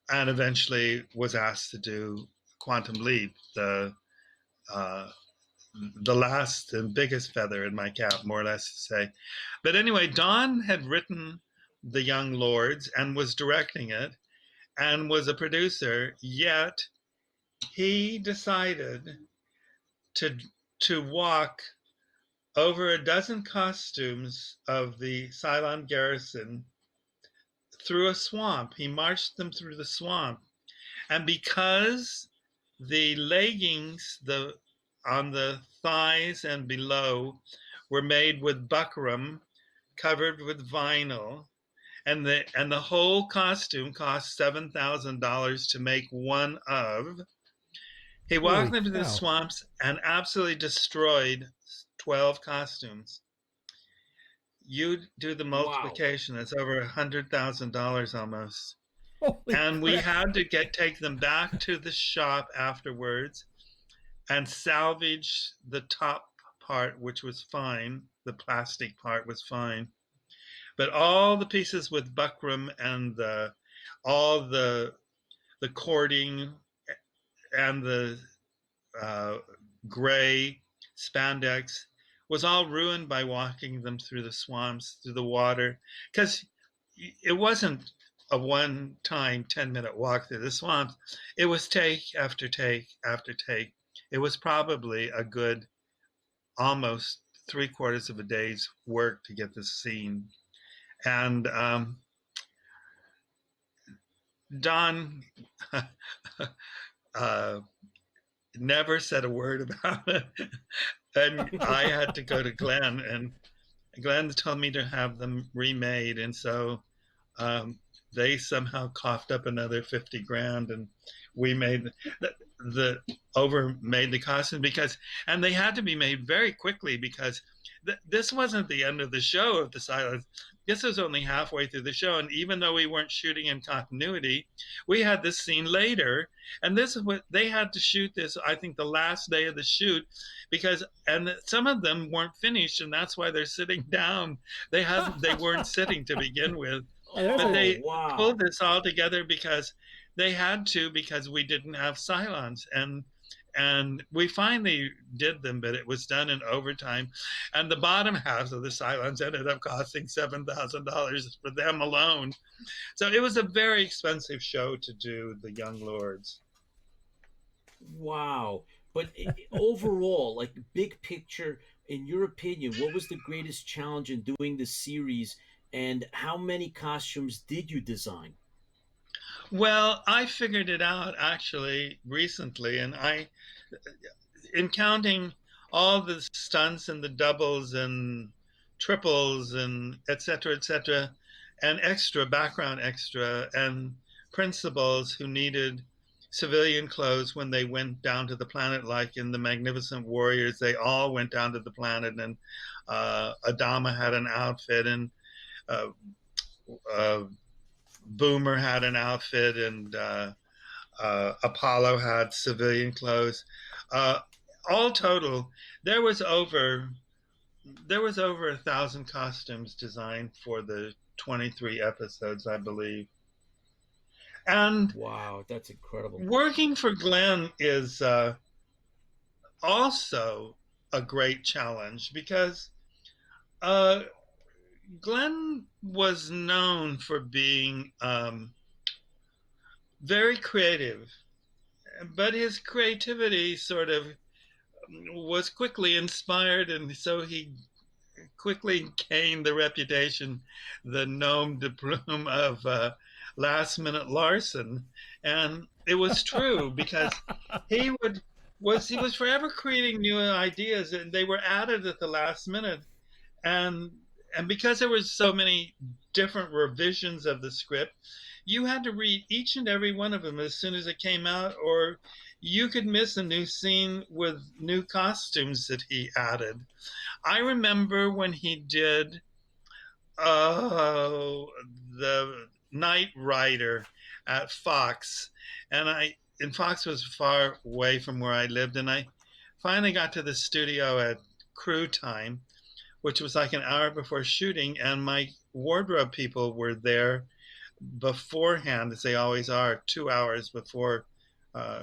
eventually was asked to do Quantum Leap, the last and biggest feather in my cap, more or less to say. But anyway, Don had written The Young Lords and was directing it and was a producer, yet he decided to walk over a dozen costumes of the Cylon garrison through a swamp. He marched them through the swamp. And because the leggings on the thighs and below were made with buckram covered with vinyl, and the whole costume cost $7,000 to make one of, he walked into the swamps and absolutely destroyed 12 costumes. You do the multiplication, wow. It's over $100,000 almost. Holy and crap. We had to take them back to the shop afterwards and salvage the top part, which was fine. The plastic part was fine. But all the pieces with buckram and all the cording and the gray spandex was all ruined by walking them through the swamps, through the water, because it wasn't a one-time 10-minute walk through the swamps. It was take after take after take. It was probably a good almost 3/4 of a day's work to get this scene. And Don never said a word about it. And I had to go to Glen, and Glen told me to have them remade. And so they somehow coughed up another 50 grand, and we made made the costume, and they had to be made very quickly, because this wasn't the end of the show of the Cylons. This was only halfway through the show, and even though we weren't shooting in continuity, we had this scene later, and this is what they had to shoot this, I think, the last day of the shoot, and some of them weren't finished, and that's why they're sitting down. They weren't sitting to begin with. But they pulled this all together because they had to, because we didn't have Cylons, and we finally did them, but it was done in overtime. And the bottom half of the Cylons ended up costing $7,000 for them alone. So it was a very expensive show to do The Young Lords. Wow. But overall, like big picture, in your opinion, what was the greatest challenge in doing this series, and how many costumes did you design? Well, I figured it out actually recently, and in counting all the stunts and the doubles and triples and et cetera, and extra, background extra, and principals who needed civilian clothes when they went down to the planet, like in the Magnificent Warriors, they all went down to the planet, and Adama had an outfit, and Boomer had an outfit, and Apollo had civilian clothes. All total, there was over there was over 1,000 costumes designed for the 23 episodes, I believe. And Wow, that's incredible. working for Glen is also a great challenge because uh, Glen was known for being very creative, but his creativity sort of was quickly inspired, and so he quickly gained the reputation, the nom de plume of Last Minute Larson, and it was true because he would he was forever creating new ideas, and they were added at the last minute, and because there was so many different revisions of the script, you had to read each and every one of them as soon as it came out, or you could miss a new scene with new costumes that he added. I remember when he did uh, the Night Rider at Fox, and Fox was far away from where I lived, and I finally got to the studio at crew time, which was like an hour before shooting, and my wardrobe people were there beforehand, as they always are, 2 hours before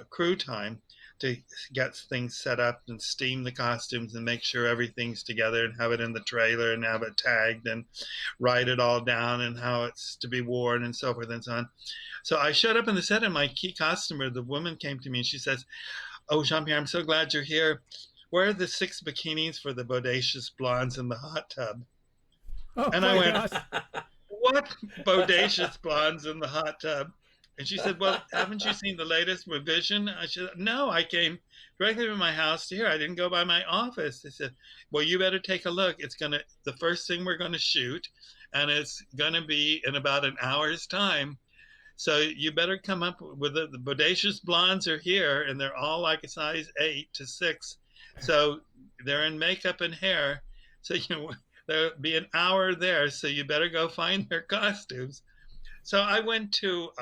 crew time, to get things set up and steam the costumes and make sure everything's together and have it in the trailer and have it tagged and write it all down and how it's to be worn and so forth and so on. So I showed up in the set, and my key costumer, the woman, came to me and she says, "Oh, Jean-Pierre, I'm so glad you're here. Where are the 6 bikinis for the bodacious blondes in the hot tub?" Oh And I my went, gosh. "What bodacious blondes in the hot tub?" And she said, "Well, haven't you seen the latest revision?" I said, "No, I came directly from my house to here. I didn't go by my office." They said, "Well, you better take a look. It's the first thing we're gonna shoot, and it's gonna be in about an hour's time. So you better come up with the bodacious blondes are here, and they're all like a size 8 to 6. So they're in makeup and hair. So there'll be an hour there. So you better go find their costumes." So I went to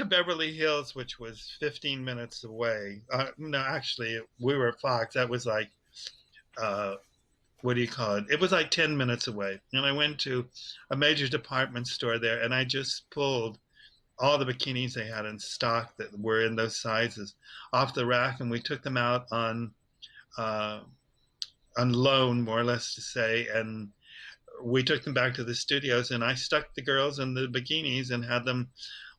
Beverly Hills, which was 15 minutes away. No, actually, we were at Fox. That was like, uh, what do you call it? It was like 10 minutes away. And I went to a major department store there, and I just pulled all the bikinis they had in stock that were in those sizes off the rack, and we took them out uh, on loan, more or less to say, and we took them back to the studios, and I stuck the girls in the bikinis and had them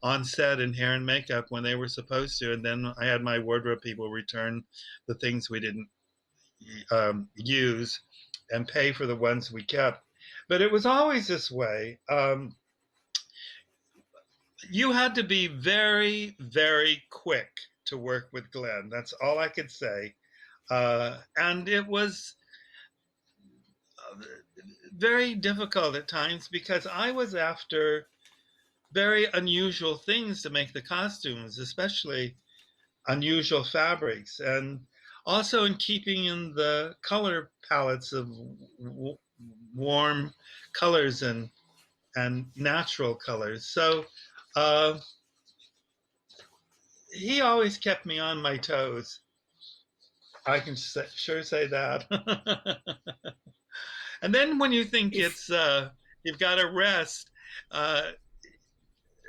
on set in hair and makeup when they were supposed to. And then I had my wardrobe people return the things we didn't use and pay for the ones we kept. But it was always this way. You had to be very, very quick to work with Glen. That's all I could say. And it was very difficult at times because I was after very unusual things to make the costumes, especially unusual fabrics, and also in keeping in the color palettes of warm colors and natural colors. So uh, he always kept me on my toes. I can sure say that. And then when you think If you've got to rest, uh,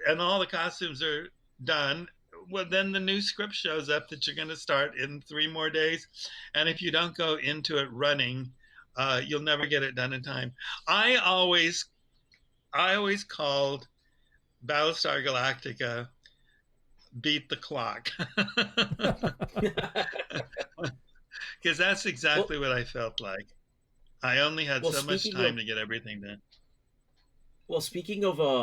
and all the costumes are done, well, then the new script shows up that you're going to start in 3 more days. And if you don't go into it running, you'll never get it done in time. I always, I always called Battlestar Galactica "Beat the Clock" because that's well, exactly what I felt like. I only had well, so much speaking time of to get everything done.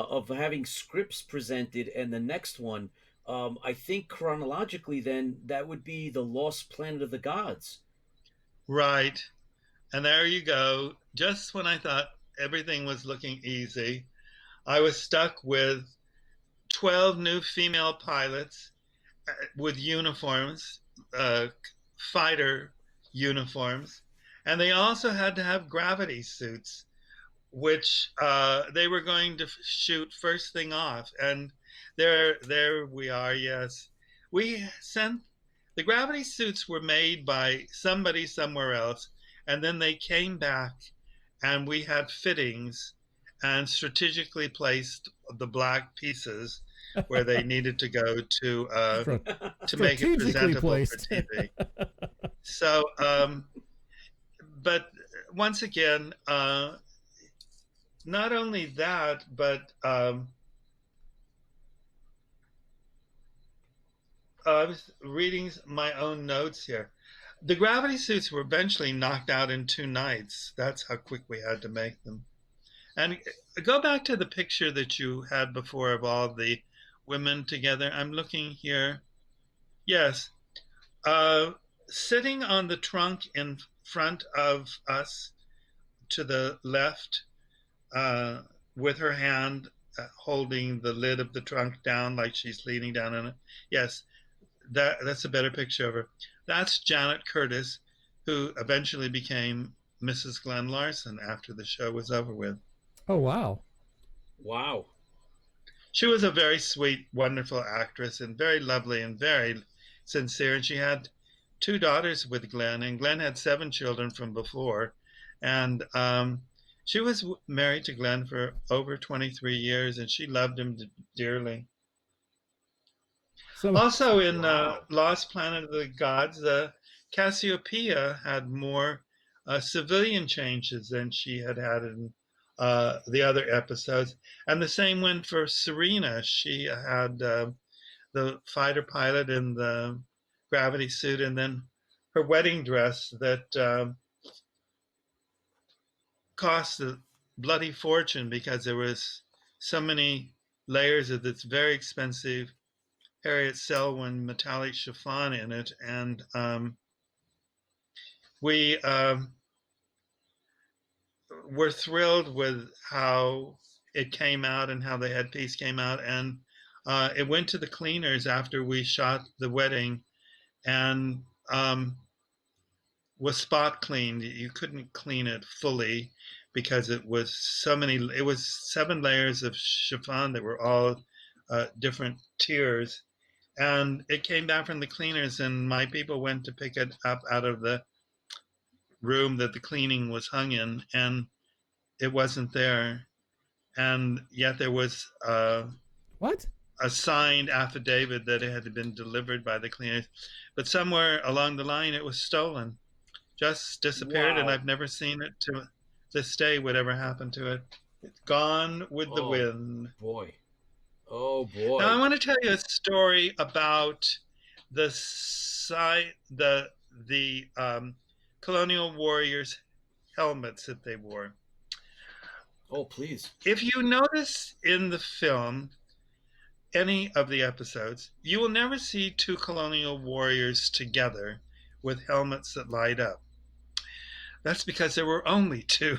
of having scripts presented, and the next one, I think chronologically, then that would be the Lost Planet of the Gods. Right. And there you go. Just when I thought everything was looking easy, I was stuck with 12 new female pilots with uniforms, fighter uniforms, and they also had to have gravity suits, which they were going to shoot first thing off. And there we are. Yes, we sent the gravity suits were made by somebody somewhere else, and then they came back, and we had fittings and strategically placed the black pieces where they needed to go to make it presentable placed. for TV. So, but once again, not only that, but I was reading my own notes here. The gravity suits were eventually knocked out in 2 nights. That's how quick we had to make them. And go back to the picture that you had before of all the women together. I'm looking here. Yes. Sitting on the trunk in front of us to the left, with her hand holding the lid of the trunk down like she's leaning down on it. Yes, that's a better picture of her. That's Janet Curtis, who eventually became Mrs. Glen Larson after the show was over with. Oh, wow. Wow. She was a very sweet, wonderful actress and very lovely and very sincere. And she had 2 daughters with Glen, and Glen had 7 children from before. And she was married to Glen for over 23 years, and she loved him dearly. Also in Lost Planet of the Gods, Cassiopeia had more civilian changes than she had in the other episodes. And the same went for Serina. She had the fighter pilot in the gravity suit, and then her wedding dress that cost a bloody fortune because there was so many layers of this very expensive Harriet Selwyn metallic chiffon in it. And we were thrilled with how it came out and how the headpiece came out. And it went to the cleaners after we shot the wedding and was spot cleaned. You couldn't clean it fully because it was 7 layers of chiffon that were all different tiers. And it came back from the cleaners, and my people went to pick it up out of the room that the cleaning was hung in, and it wasn't there. And yet there was what? A signed affidavit that it had been delivered by the cleaners. But somewhere along the line, it was stolen, just disappeared, Wow. and I've never seen it to this day, whatever happened to it. It's gone with the wind. Boy. Oh, boy. Now, I want to tell you a story about the Colonial Warriors helmets that they wore. Oh, please. If you notice in the film, any of the episodes, you will never see 2 Colonial Warriors together with helmets that light up. That's because there were only 2.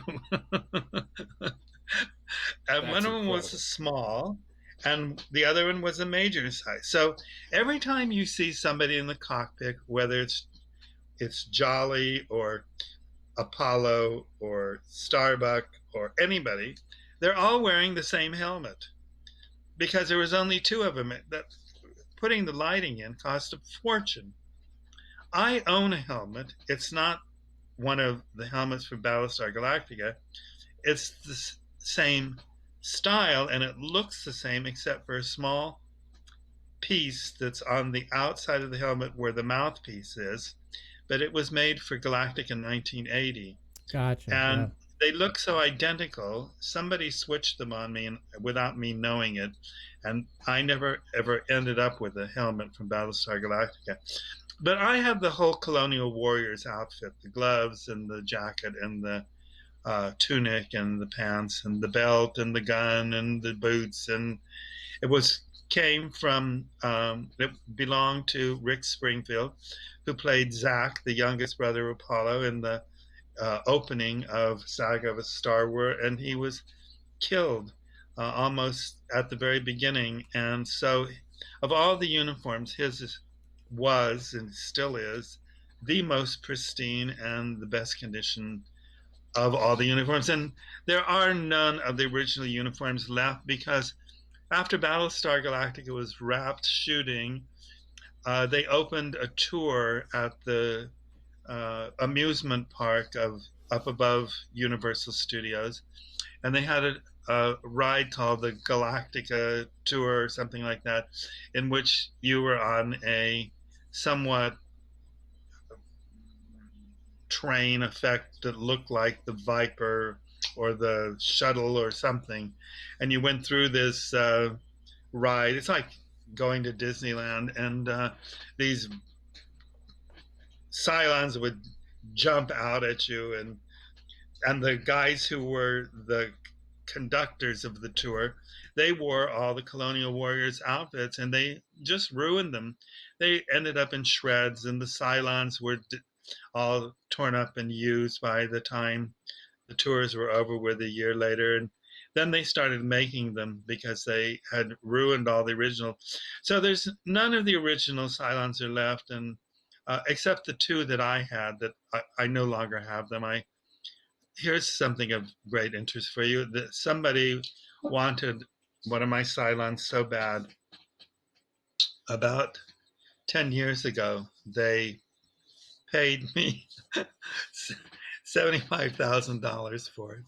And one of them was small, and the other one was a major size. So every time you see somebody in the cockpit, whether it's Jolly or Apollo or Starbuck or anybody, they're all wearing the same helmet because there was only 2 of them. That putting the lighting in cost a fortune. I own a helmet. It's not one of the helmets from Battlestar Galactica. It's the same style, and it looks the same except for a small piece that's on the outside of the helmet where the mouthpiece is. But it was made for Galactica in 1980. Gotcha. And they look so identical. Somebody switched them on me without me knowing it. And I never, ever ended up with a helmet from Battlestar Galactica. But I have the whole Colonial Warriors outfit, the gloves and the jacket and the tunic and the pants and the belt and the gun and the boots. And it came from, it belonged to Rick Springfield, who played Zach, the youngest brother of Apollo, in the opening of Saga of a Star Wars, and he was killed almost at the very beginning. And so of all the uniforms, his was and still is the most pristine and the best condition of all the uniforms. And there are none of the original uniforms left because after Battlestar Galactica was wrapped shooting, they opened a tour at the amusement park up above Universal Studios, and they had a ride called the Galactica Tour or something like that, in which you were on a somewhat train effect that looked like the Viper or the shuttle or something, and you went through this ride. It's like going to Disneyland, and these Cylons would jump out at you, and the guys who were the conductors of the tour, they wore all the Colonial Warriors outfits, and they just ruined them. They ended up in shreds, and the Cylons were all torn up and used by the time the tours were over with a year later. And then they started making them because they had ruined all the original. So there's none of the original Cylons are left, and except the two that I had that I no longer have them. Here's something of great interest for you. That somebody wanted one of my Cylons so bad. About 10 years ago, they paid me $75,000 for it.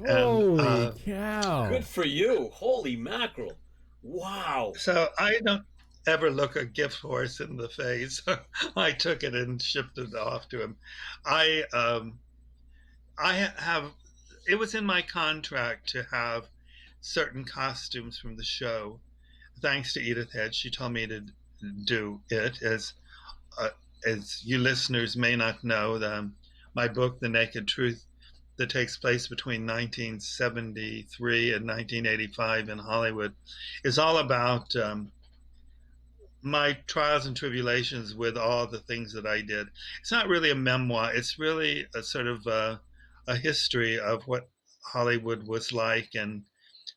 Holy cow! Good for you. Holy mackerel. Wow. So I don't ever look a gift horse in the face. I took it and shipped it off to him. I have, it was in my contract to have certain costumes from the show. Thanks to Edith Head, she told me to do it. As you listeners may not know, my book, The Naked Truth, that takes place between 1973 and 1985 in Hollywood, is all about my trials and tribulations with all the things that I did. It's not really a memoir. It's really a sort of a history of what Hollywood was like and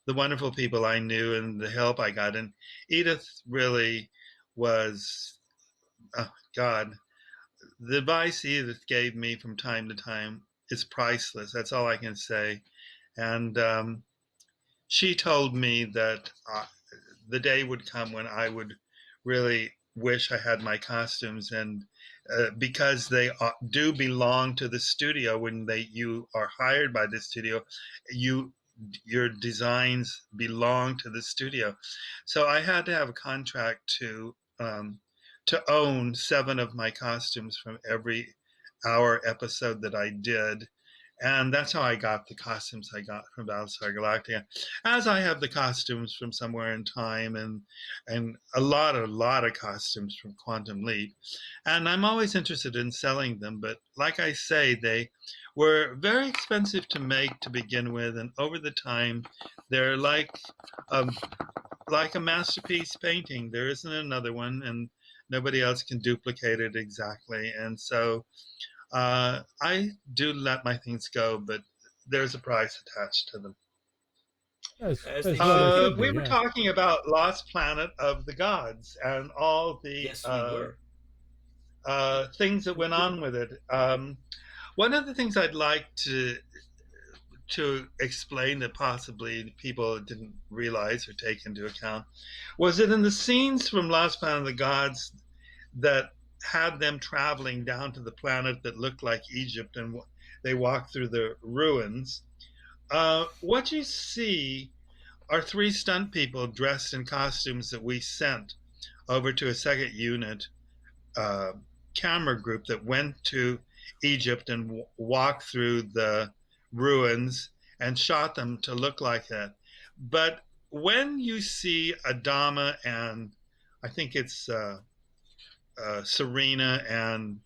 the wonderful people I knew and the help I got. And Edith really was, oh God, the advice Edith gave me from time to time is priceless. That's all I can say. And she told me that the day would come when I would really wish I had my costumes, and because they do belong to the studio. When you are hired by the studio, your designs belong to the studio. So I had to have a contract to own 7 of my costumes from every hour episode that I did. And that's how I got the costumes I got from Battlestar Galactica, as I have the costumes from Somewhere in Time and a lot of costumes from Quantum Leap. And I'm always interested in selling them, but like I say, they were very expensive to make to begin with, and over the time, they're like a masterpiece painting. There isn't another one, and nobody else can duplicate it exactly. And so I do let my things go, but there's a price attached to them. We were talking about Lost Planet of the Gods and all the things that went on with it. One of the things I'd like to explain that possibly people didn't realize or take into account was that in the scenes from Lost Planet of the Gods that had them traveling down to the planet that looked like Egypt, and they walked through the ruins. What you see are 3 stunt people dressed in costumes that we sent over to a second unit camera group that went to Egypt and walked through the ruins and shot them to look like that. But when you see Adama and I think it's Serina and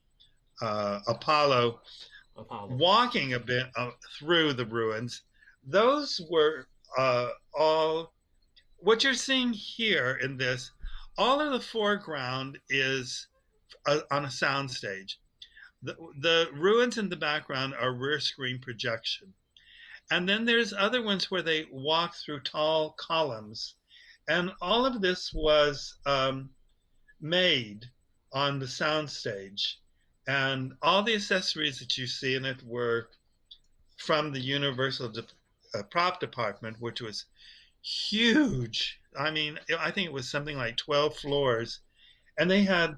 Apollo walking a bit through the ruins, those were all what you're seeing here in this. All of the foreground is on a soundstage. The ruins in the background are rear screen projection. And then there's other ones where they walk through tall columns. And all of this was made on the soundstage. And all the accessories that you see in it were from the Universal prop department, which was huge. I mean, I think it was something like 12 floors. And they had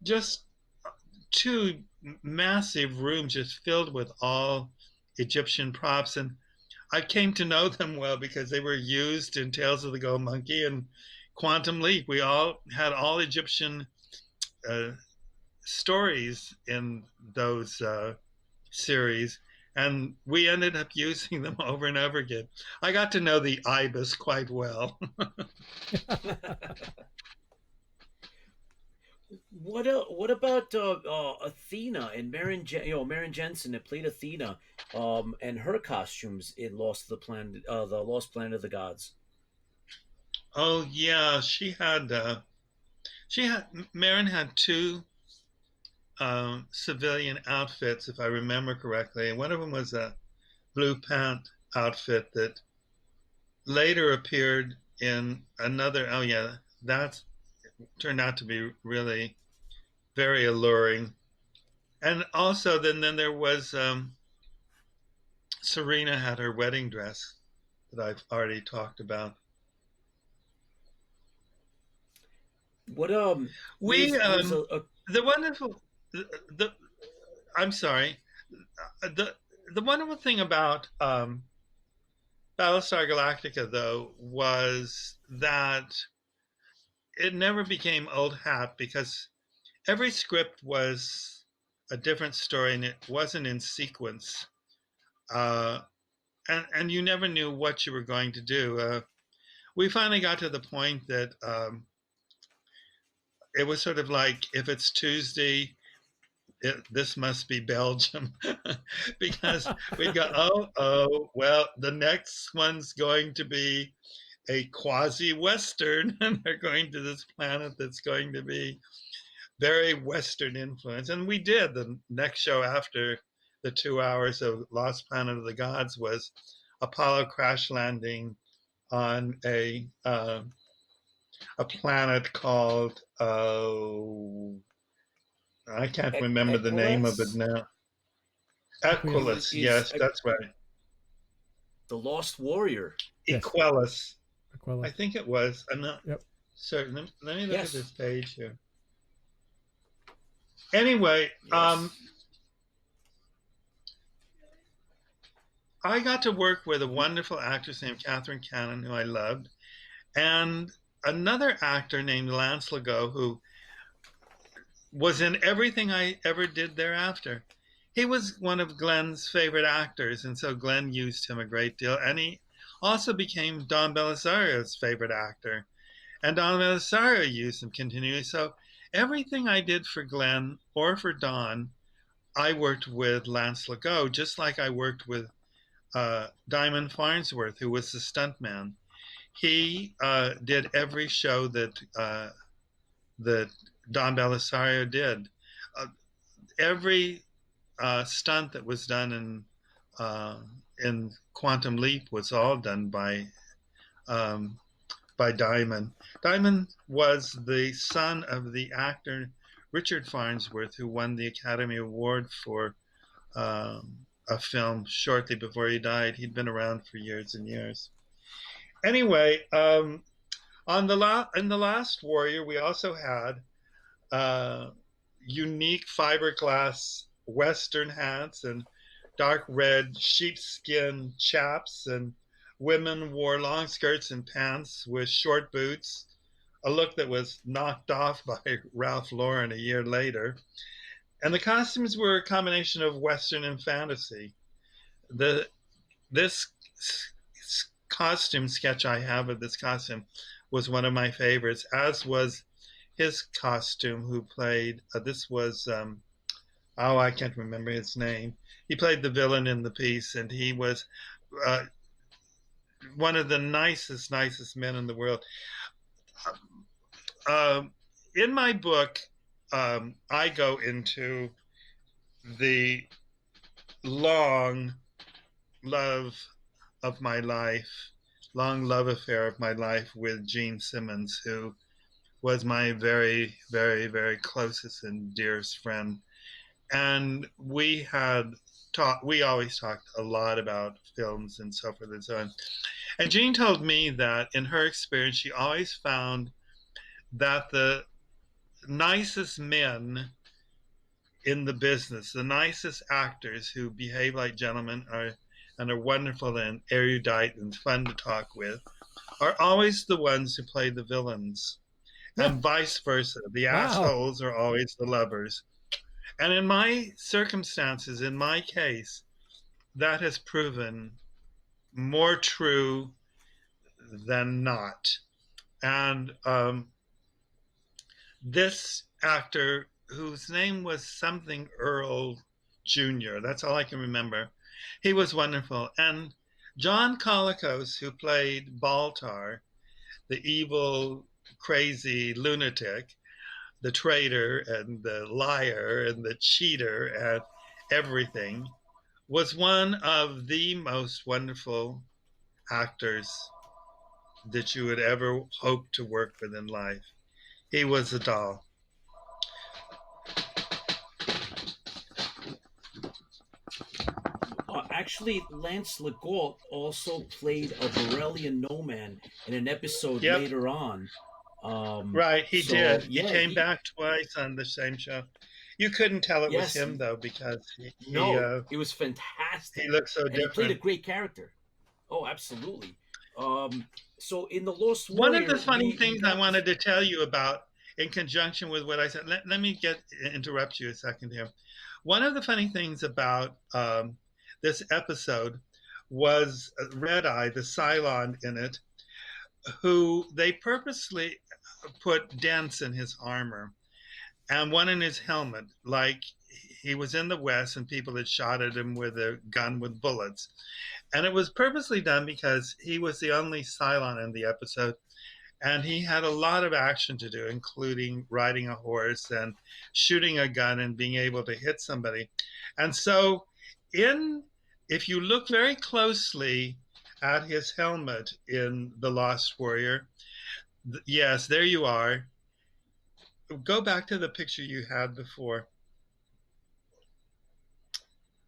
just 2 massive room just filled with all Egyptian props. And I came to know them well because they were used in Tales of the Gold Monkey and Quantum Leap. We all had all Egyptian stories in those series, and we ended up using them over and over again. I got to know the ibis quite well. What about Athena and Maren Jensen that played Athena, and her costumes in the Lost Planet of the Gods? Oh yeah, Maren had two civilian outfits, if I remember correctly. And one of them was a blue pant outfit that later appeared in another. Oh yeah, that turned out to be really very alluring. And also, then there was Serina had her wedding dress that I've already talked about. What We there's a the wonderful the I'm sorry the wonderful thing about Battlestar Galactica though was that it never became old hat because every script was a different story and it wasn't in sequence. Uh, and you never knew what you were going to do. We finally got to the point that it was sort of like if it's Tuesday, this must be Belgium, because we'd go, well, the next one's going to be a quasi-Western, and they're going to this planet that's going to be very Western influence. And we did. The next show after the 2 hours of Lost Planet of the Gods was Apollo crash landing on a planet called I can't remember the name of it now. Equilus, yes, that's right. The Lost Warrior. Yes. Equilus. Aquila. I think it was. I'm not Yep. certain. Let me look Yes. at this page here. Anyway, Yes. I got to work with a wonderful actress named Catherine Cannon, who I loved, and another actor named Lance Legault, who was in everything I ever did thereafter. He was one of Glen's favorite actors, and so Glen used him a great deal. And he also became Don Bellisario's favorite actor, and Don Bellisario used him continually. So everything I did for Glen or for Don, I worked with Lance Legault, just like I worked with Diamond Farnsworth, who was the stuntman. He did every show that Don Bellisario did. Every stunt that was done in Quantum Leap was all done by Diamond. Diamond was the son of the actor Richard Farnsworth, who won the Academy Award for a film shortly before he died. He'd been around for years and years. Anyway, in the Last Warrior, we also had unique fiberglass Western hats and dark red sheepskin chaps, and women wore long skirts and pants with short boots, a look that was knocked off by Ralph Lauren a year later. And the costumes were a combination of Western and fantasy. This costume sketch I have of this costume was one of my favorites, as was his costume, who played, this was, I can't remember his name. He played the villain in the piece, and he was one of the nicest men in the world. In my book, I go into the long love affair of my life with Gene Simmons, who was my very, very, very closest and dearest friend. And we always talked a lot about films and so forth and so on. And Jean told me that in her experience, she always found that the nicest men in the business. The nicest actors who behave like gentlemen are wonderful and erudite and fun to talk with are always the ones who play the villains, and vice versa. The Wow. assholes are always the lovers. And in my circumstances, in my case, that has proven more true than not. And this actor, whose name was something Earl Jr., that's all I can remember, he was wonderful. And John Colicos, who played Baltar, the evil, crazy lunatic, the traitor and the liar and the cheater and everything, was one of the most wonderful actors that you would ever hope to work with in life. He was a doll. Actually, Lance Legault also played a Borellian Nomad in an episode Yep. later on. Right, he did. Yeah, he came back twice on the same show. You couldn't tell it was him though, because it was fantastic. He looked so and different. He played a great character. Oh, absolutely. So in the Lost One Warrior, of the funny things I wanted to tell you about, in conjunction with what I said, let me interrupt you a second here. One of the funny things about this episode was Red Eye, the Cylon in it, who they purposely put dents in his armor and one in his helmet, like he was in the West and people had shot at him with a gun with bullets. And it was purposely done because he was the only Cylon in the episode, and he had a lot of action to do, including riding a horse and shooting a gun and being able to hit somebody. And so if you look very closely at his helmet in The Lost Warrior, yes, there you are. Go back to the picture you had before.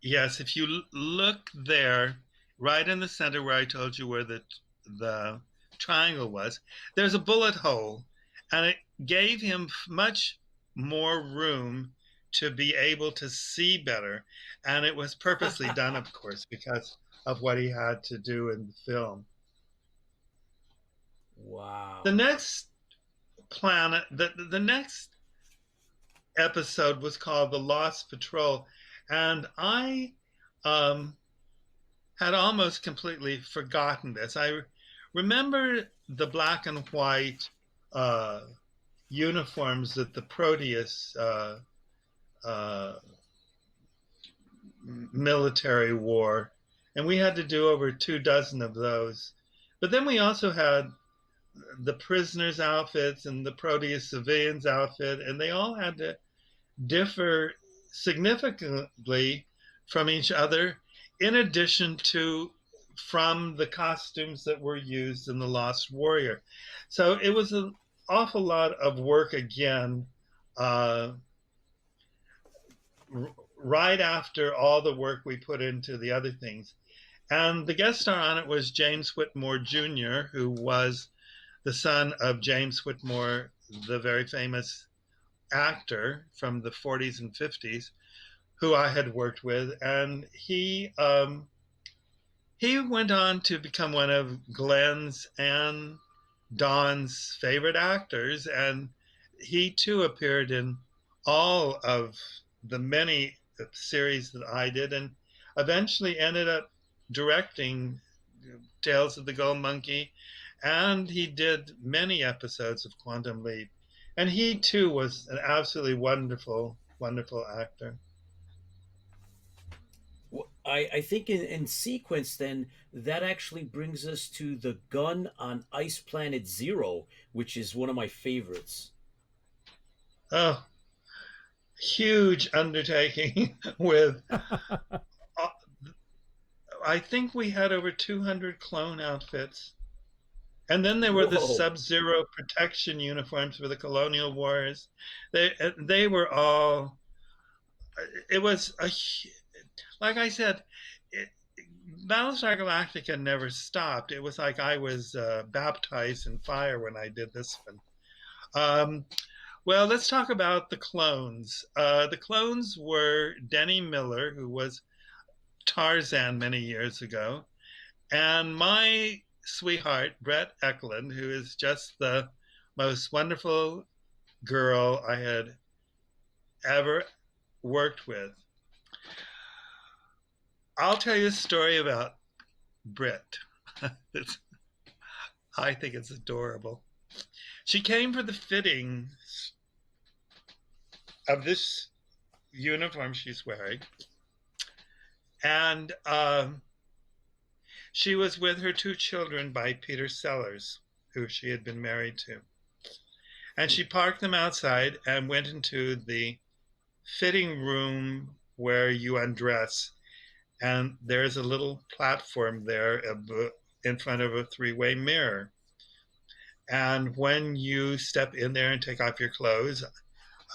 Yes, if you look there, right in the center where I told you where the triangle was, there's a bullet hole, and it gave him much more room to be able to see better. And it was purposely done, of course, because of what he had to do in the film. Wow. The next planet, the next episode was called The Lost Patrol, and I had almost completely forgotten this. I remember the black and white uniforms that the Proteus military wore, and we had to do over 24 of those. But then we also had the prisoners' outfits and the Proteus civilians' outfit, and they all had to differ significantly from each other, in addition to from the costumes that were used in The Lost Warrior. So it was an awful lot of work again, right after all the work we put into the other things. And the guest star on it was James Whitmore Jr., who was the son of James Whitmore, the very famous actor from the 40s and 50s, who I had worked with. And he went on to become one of Glen's and Don's favorite actors, and he too appeared in all of the many series that I did, and eventually ended up directing Tales of the Gold Monkey, and he did many episodes of Quantum Leap. And he too was an absolutely wonderful, wonderful actor. I think in sequence, then, that actually brings us to the gun on Ice Planet Zero, which is one of my favorites. Oh, huge undertaking with, I think we had over 200 clone outfits. And then there were the Sub-Zero protection uniforms for the Colonial Warriors. They were all, it was like I said, Battlestar Galactica never stopped. It was like I was baptized in fire when I did this one. Well, let's talk about the clones. The clones were Denny Miller, who was Tarzan many years ago, and my sweetheart, Brett Eklund, who is just the most wonderful girl I had ever worked with. I'll tell you a story about Brit. I think it's adorable. She came for the fittings of this uniform she's wearing, and she was with her 2 children by Peter Sellers, who she had been married to. And she parked them outside and went into the fitting room where you undress. And there's a little platform there in front of a 3-way mirror. And when you step in there and take off your clothes,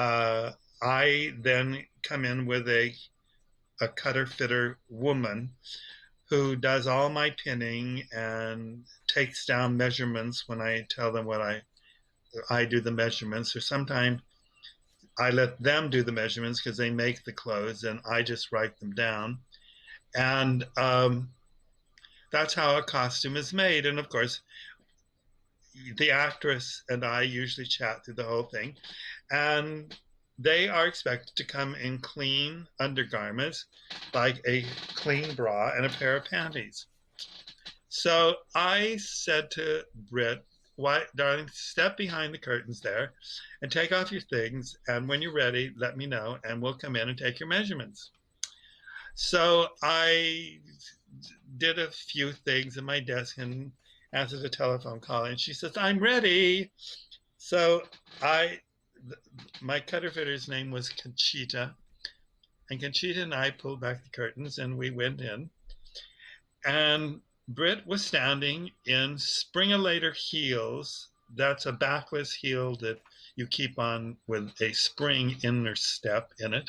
I then come in with a cutter fitter woman who does all my pinning and takes down measurements when I tell them what I do the measurements, or sometimes I let them do the measurements because they make the clothes and I just write them down. And that's how a costume is made. And of course, the actress and I usually chat through the whole thing. And they are expected to come in clean undergarments, like a clean bra and a pair of panties. So I said to Britt, "Why, darling, step behind the curtains there and take off your things. And when you're ready, let me know and we'll come in and take your measurements." So I did a few things in my desk and answered a telephone call. And she says, "I'm ready." So my cutter fitter's name was Conchita. And Conchita and I pulled back the curtains and we went in. And Britt was standing in spring-a-later heels. That's a backless heel that you keep on with a spring inner step in it.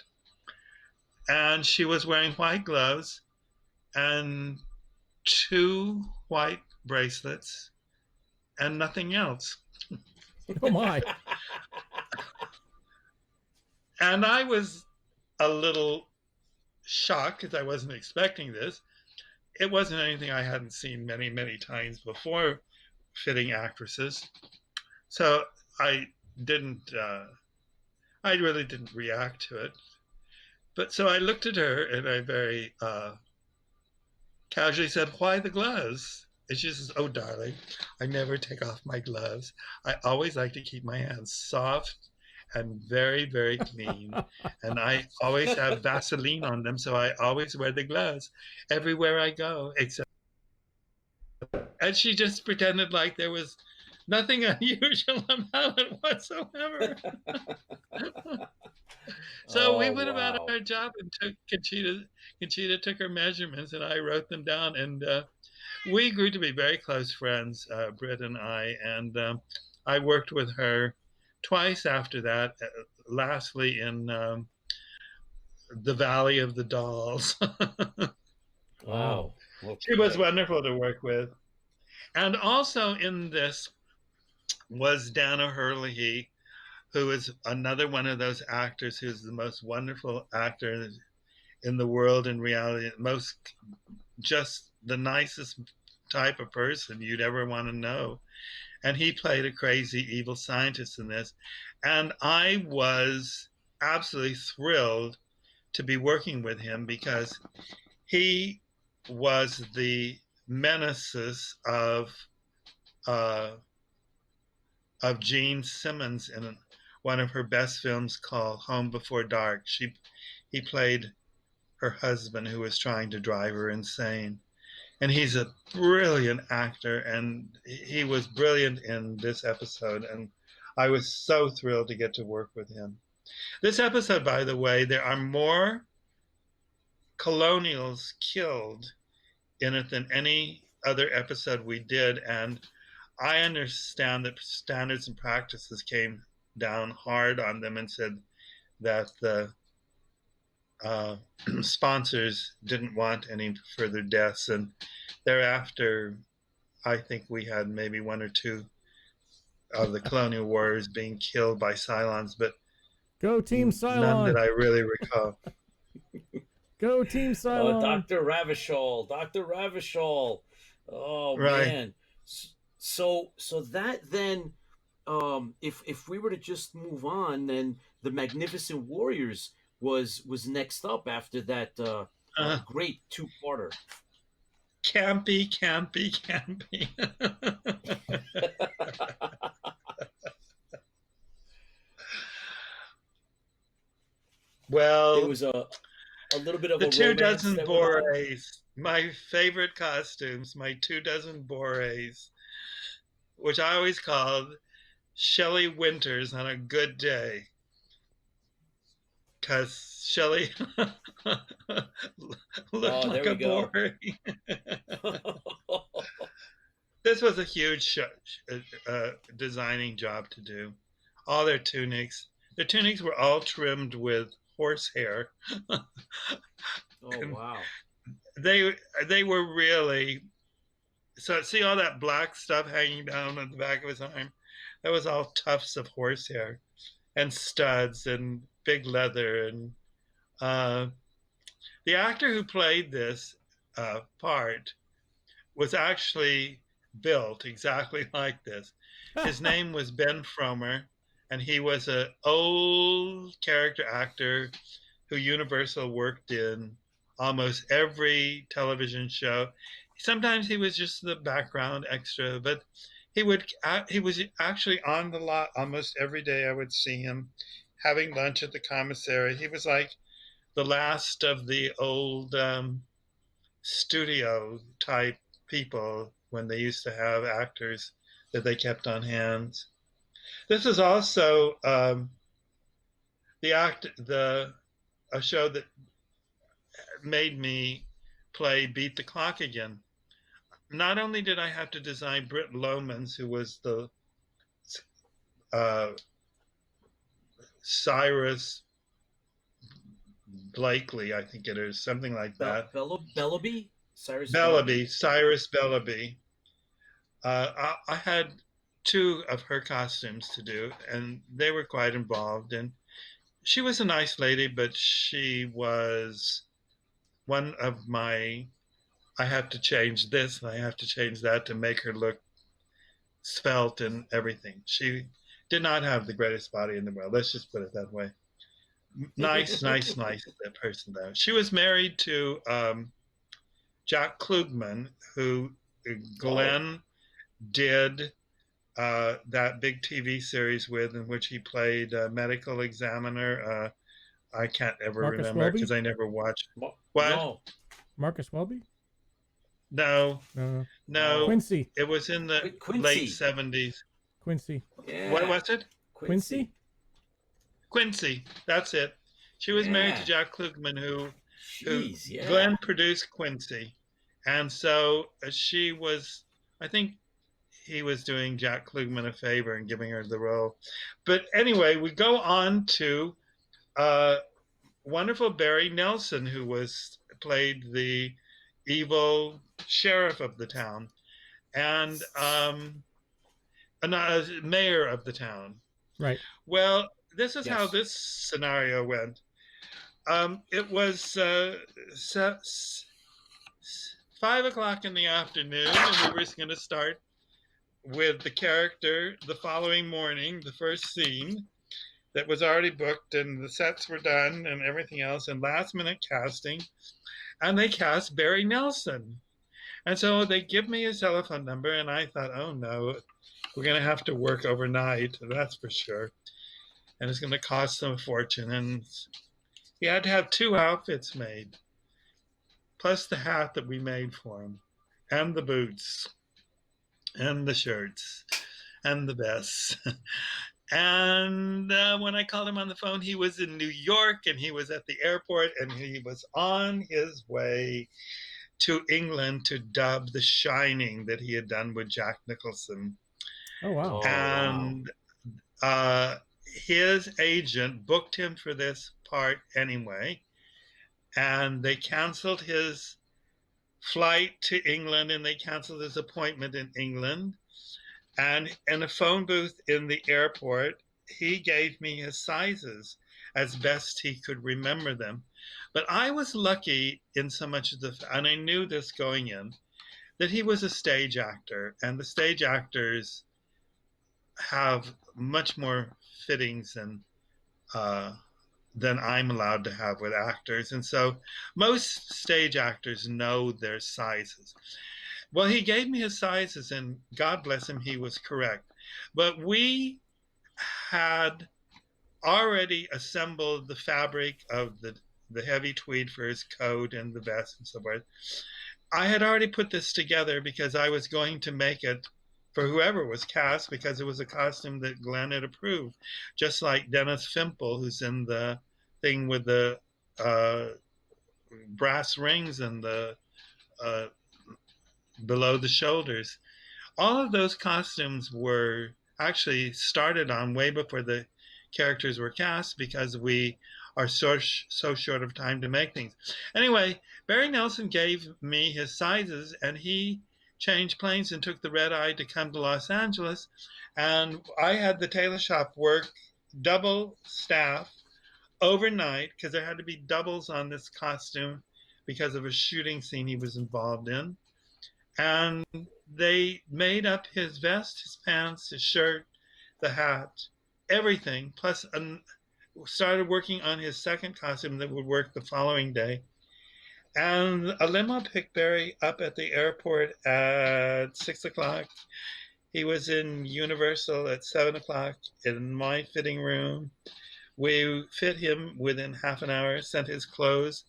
And she was wearing white gloves and 2 white bracelets and nothing else. Oh my. And I was a little shocked because I wasn't expecting this. It wasn't anything I hadn't seen many, many times before fitting actresses. So I really didn't react to it. But so I looked at her and I very casually said, "Why the gloves?" And she says, "Oh, darling, I never take off my gloves. I always like to keep my hands soft and very, very clean. And I always have Vaseline on them, so I always wear the gloves everywhere I go, except..." And she just pretended like there was nothing unusual about it whatsoever. So we went about our job and took Conchita took her measurements and I wrote them down. And we grew to be very close friends, Britt and I. And I worked with her twice after that, lastly in the Valley of the Dolls. Wow. She was wonderful to work with. And also in this was Dana Herlihy, who is another one of those actors who's the most wonderful actor in the world in reality, just the nicest type of person you'd ever want to know. And he played a crazy evil scientist in this. And I was absolutely thrilled to be working with him because he was the nemesis of Gene Simmons in one of her best films called Home Before Dark. He played her husband who was trying to drive her insane. And he's a brilliant actor, and he was brilliant in this episode, and I was so thrilled to get to work with him. This episode, by the way, there are more colonials killed in it than any other episode we did, and I understand that Standards and Practices came down hard on them and said that the sponsors didn't want any further deaths, and thereafter I think we had maybe 1 or 2 of the Colonial Warriors being killed by Cylons, but Go Team none that Cylon! I really recall. Go Team Oh, Cylon! Dr. Ravashol, Dr. Ravashol. Oh Right. man. So that then, if we were to just move on, then the Magnificent Warriors was next up after that Uh, great two-parter. campy, campy, campy. There Well, was a little bit of the a two romance dozen that went on. Borés, my favorite costumes, my 2 dozen Borés, which I always called Shelley Winters on a good day. Because Shelley looked Oh, like there a we go. Boré. This was a huge designing job to do. All their tunics were all trimmed with horsehair. Oh And wow. they were really, so see all that black stuff hanging down at the back of his arm? That was all tufts of horsehair and studs and big leather. And uh, the actor who played this part was actually built exactly like this. His name was Ben Fromer, and he was an old character actor who Universal worked in almost every television show. Sometimes he was just the background extra, but he was actually on the lot almost every day. I would see him having lunch at the commissary. He was like the last of the old studio type people when they used to have actors that they kept on hand. This is also a show that made me play Beat the Clock again. Not only did I have to design Britt Lomans, who was the uh, Cyrus Blakely, I think it is, something like that. Bellaby? Cyrus Bellaby? Cyrus Bellaby. I had 2 of her costumes to do, and they were quite involved. And she was a nice lady, but she was one of my, I have to change this and I have to change that to make her look svelte and everything. She did not have the greatest body in the world. Let's just put it that way. Nice that person though. She was married to Jack Klugman, who Oh, Glenn did that big TV series with, in which he played a medical examiner. I can't ever Marcus remember Welby? because I never watched. What? no. Marcus Welby? No, No. no. Oh, Quincy. It was in the late Quincy. 70s. Quincy. What Yeah. was it? Quincy? Quincy. That's it. She was married to Yeah. Jack Klugman, who Jeez, Glenn yeah. produced Quincy, and so she was. I think he was doing Jack Klugman a favor and giving her the role. But anyway, we go on to uh, wonderful Barry Nelson, who played the evil sheriff of the town and mayor of the town. Right. Well, this is how Yes. this scenario went. It was 5 o'clock in the afternoon, and we were going to start with the character the following morning, the first scene that was already booked, and the sets were done and everything else, and last minute casting. And they cast Barry Nelson. And so they give me his telephone number, and I thought, oh no, we're going to have to work overnight, that's for sure. And it's going to cost them a fortune. And he had to have 2 outfits made, plus the hat that we made for him, and the boots, and the shirts, and the vests. And when I called him on the phone, he was in New York, and he was at the airport, and he was on his way to England to dub The Shining that he had done with Jack Nicholson. Oh, wow. Oh wow. And his agent booked him for this part anyway, and they canceled his flight to England, and they canceled his appointment in England. And in a phone booth in the airport, he gave me his sizes as best he could remember them. But I was lucky in so much of and I knew this going in, that he was a stage actor, and the stage actors have much more fittings than I'm allowed to have with actors. And so most stage actors know their sizes. Well, he gave me his sizes, and God bless him, he was correct. But we had already assembled the fabric of the heavy tweed for his coat and the vest and so forth. I had already put this together because I was going to make it for whoever was cast, because it was a costume that Glenn had approved, just like Dennis Fimple, who's in the thing with the brass rings and the below the shoulders. All of those costumes were actually started on way before the characters were cast, because we are so short of time to make things. Anyway, Barry Nelson gave me his sizes, and he changed planes and took the red eye to come to Los Angeles. And I had the tailor shop work double staff overnight, because there had to be doubles on this costume because of a shooting scene he was involved in. And they made up his vest, his pants, his shirt, the hat, everything, plus started working on his second costume that would work the following day. And a limo picked Barry up at the airport at 6 o'clock. He was in Universal at 7 o'clock in my fitting room. We fit him within half an hour, sent his clothes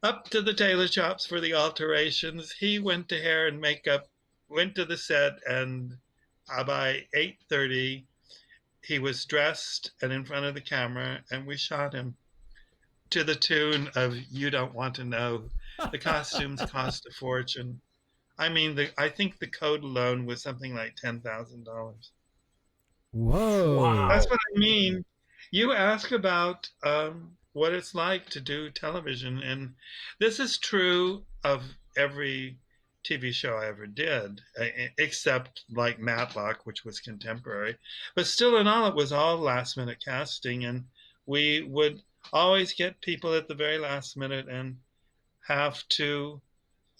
up to the tailor shops for the alterations. He went to hair and makeup, went to the set, and by 8:30, he was dressed and in front of the camera, and we shot him to the tune of "You Don't Want to Know." The costumes cost a fortune. I mean, I think the coat alone was something like $10,000. Whoa. Wow. That's what I mean. You ask about what it's like to do television, and this is true of every TV show I ever did, except like Matlock, which was contemporary. But still, in all, it was all last minute casting, and we would always get people at the very last minute and have to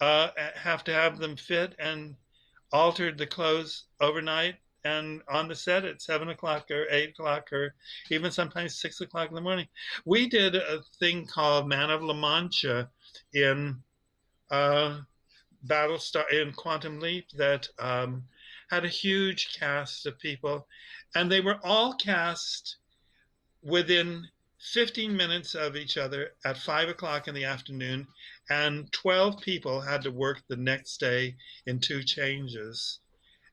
have them fit and altered the clothes overnight and on the set at 7 o'clock or 8 o'clock or even sometimes 6 o'clock in the morning. We did a thing called Man of La Mancha in Battlestar, in Quantum Leap, that had a huge cast of people, and they were all cast within 15 minutes of each other at 5 o'clock in the afternoon, and 12 people had to work the next day in 2 changes.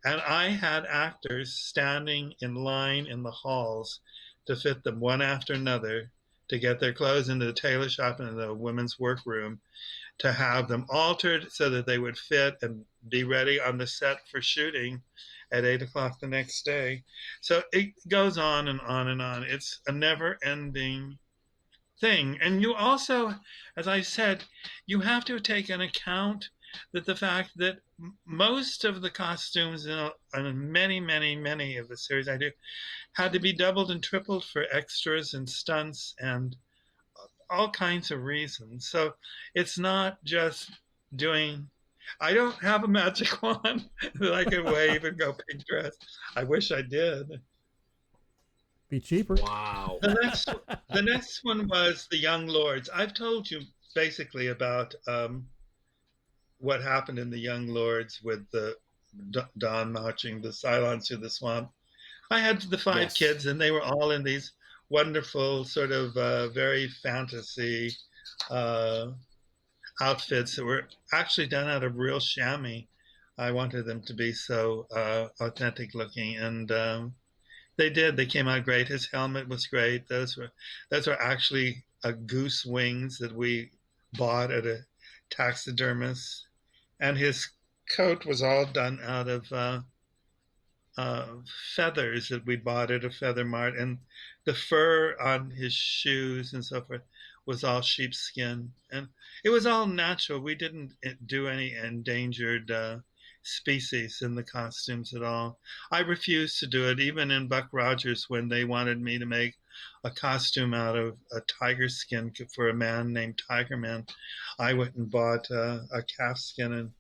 And I had actors standing in line in the halls to fit them one after another to get their clothes into the tailor shop and the women's workroom, to have them altered so that they would fit and be ready on the set for shooting at 8 o'clock the next day. So it goes on and on and on. It's a never-ending thing. And you also, as I said, you have to take into account that the fact that most of the costumes in many of the series I do had to be doubled and tripled for extras and stunts and all kinds of reasons. So it's not just doing, I don't have a magic wand that I can wave and go pink dress. I wish I did. Be cheaper. Wow. The next one was the Young Lords. I've told you basically about what happened in the Young Lords with the Dawn marching the Cylons through the swamp. I had the 5 kids, and they were all in these wonderful sort of very fantasy outfits that were actually done out of real chamois. I wanted them to be so authentic looking, and they did. They came out great. His helmet was great. Those were actually goose wings that we bought at a taxidermist, and his coat was all done out of feathers that we bought at a feather mart, and the fur on his shoes and so forth was all sheepskin, and it was all natural. We didn't do any endangered species in the costumes at all. I refused to do it, even in Buck Rogers when they wanted me to make a costume out of a tiger skin for a man named Tiger Man. I went and bought a calf skin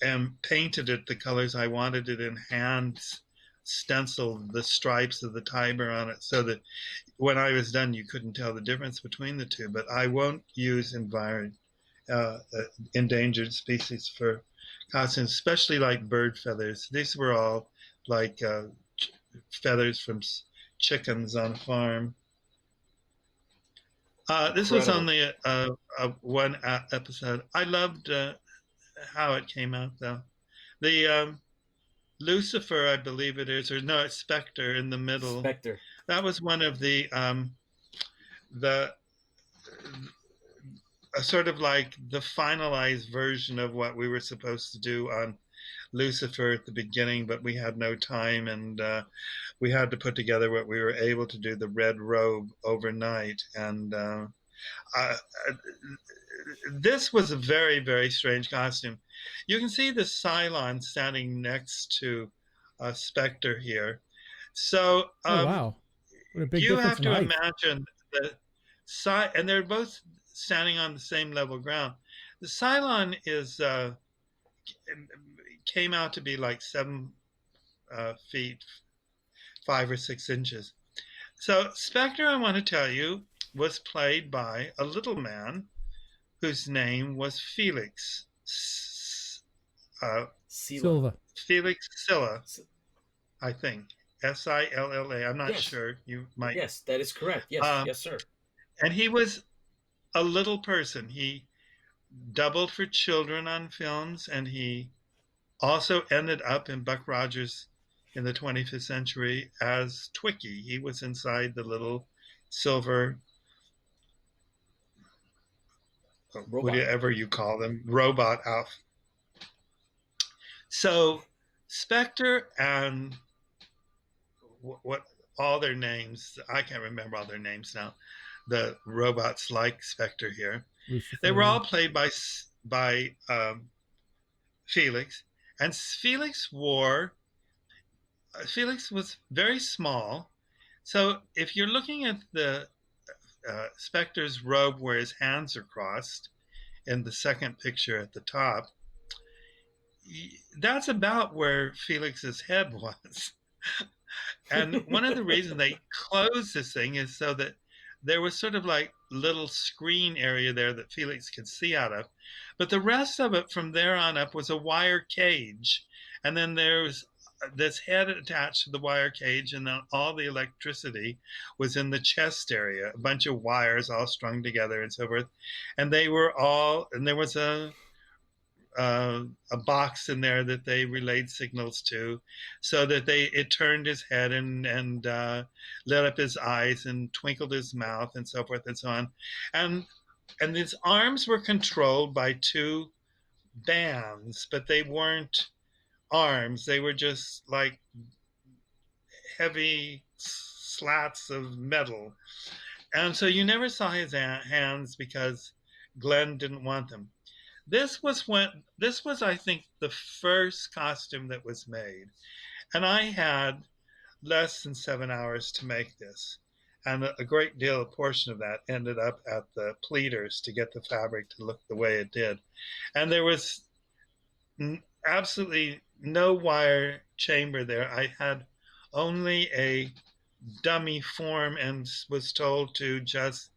and painted it the colors I wanted it in, hand stenciled the stripes of the tiger on it so that when I was done, you couldn't tell the difference between the two. But I won't use endangered species for costumes, especially like bird feathers. These were all like feathers from chickens on a farm. This was only one episode. I loved how it came out, though. The Lucifer, I believe it is, or no, it's Spector in the middle. Spector. That was one of the sort of like the finalized version of what we were supposed to do on Lucifer at the beginning, but we had no time, and we had to put together what we were able to do, the red robe, overnight. And this was a very, very strange costume. You can see the Cylon standing next to Spector here. So oh, wow. What a big you difference have to in height. imagine the side, and they're both standing on the same level ground. The Cylon is came out to be like 7 feet, 5 or 6 inches. So Spector, I want to tell you, was played by a little man whose name was Felix Silva. Felix Silla, I think. Silla. I'm not Yes. sure. You might. Yes, that is correct. Yes, yes, sir. And he was a little person. He doubled for children on films, and he also ended up in Buck Rogers in the 25th century as Twiki. He was inside the little silver, whatever you call them, robot outfit. So Spector and what all their names, I can't remember all their names now, the robots like Spector here, Lucifer. They were all played by Felix. And Felix was very small. So if you're looking at the Spector's robe where his hands are crossed in the second picture at the top, that's about where Felix's head was. And one of the reasons they closed this thing is so that there was sort of like little screen area there that Felix could see out of. But the rest of it from there on up was a wire cage. And then there was this head attached to the wire cage, and then all the electricity was in the chest area, a bunch of wires all strung together and so forth. And they were all, and there was a box in there that they relayed signals to, so that it turned his head and lit up his eyes and twinkled his mouth and so forth and so on. And his arms were controlled by 2 bands, but they weren't arms. They were just like heavy slats of metal. And so you never saw his hands because Glen didn't want them. This was, I think, the first costume that was made. And I had less than 7 hours to make this. And a great deal, a portion of that ended up at the pleaters to get the fabric to look the way it did. And there was absolutely no wire chamber there. I had only a dummy form and was told to just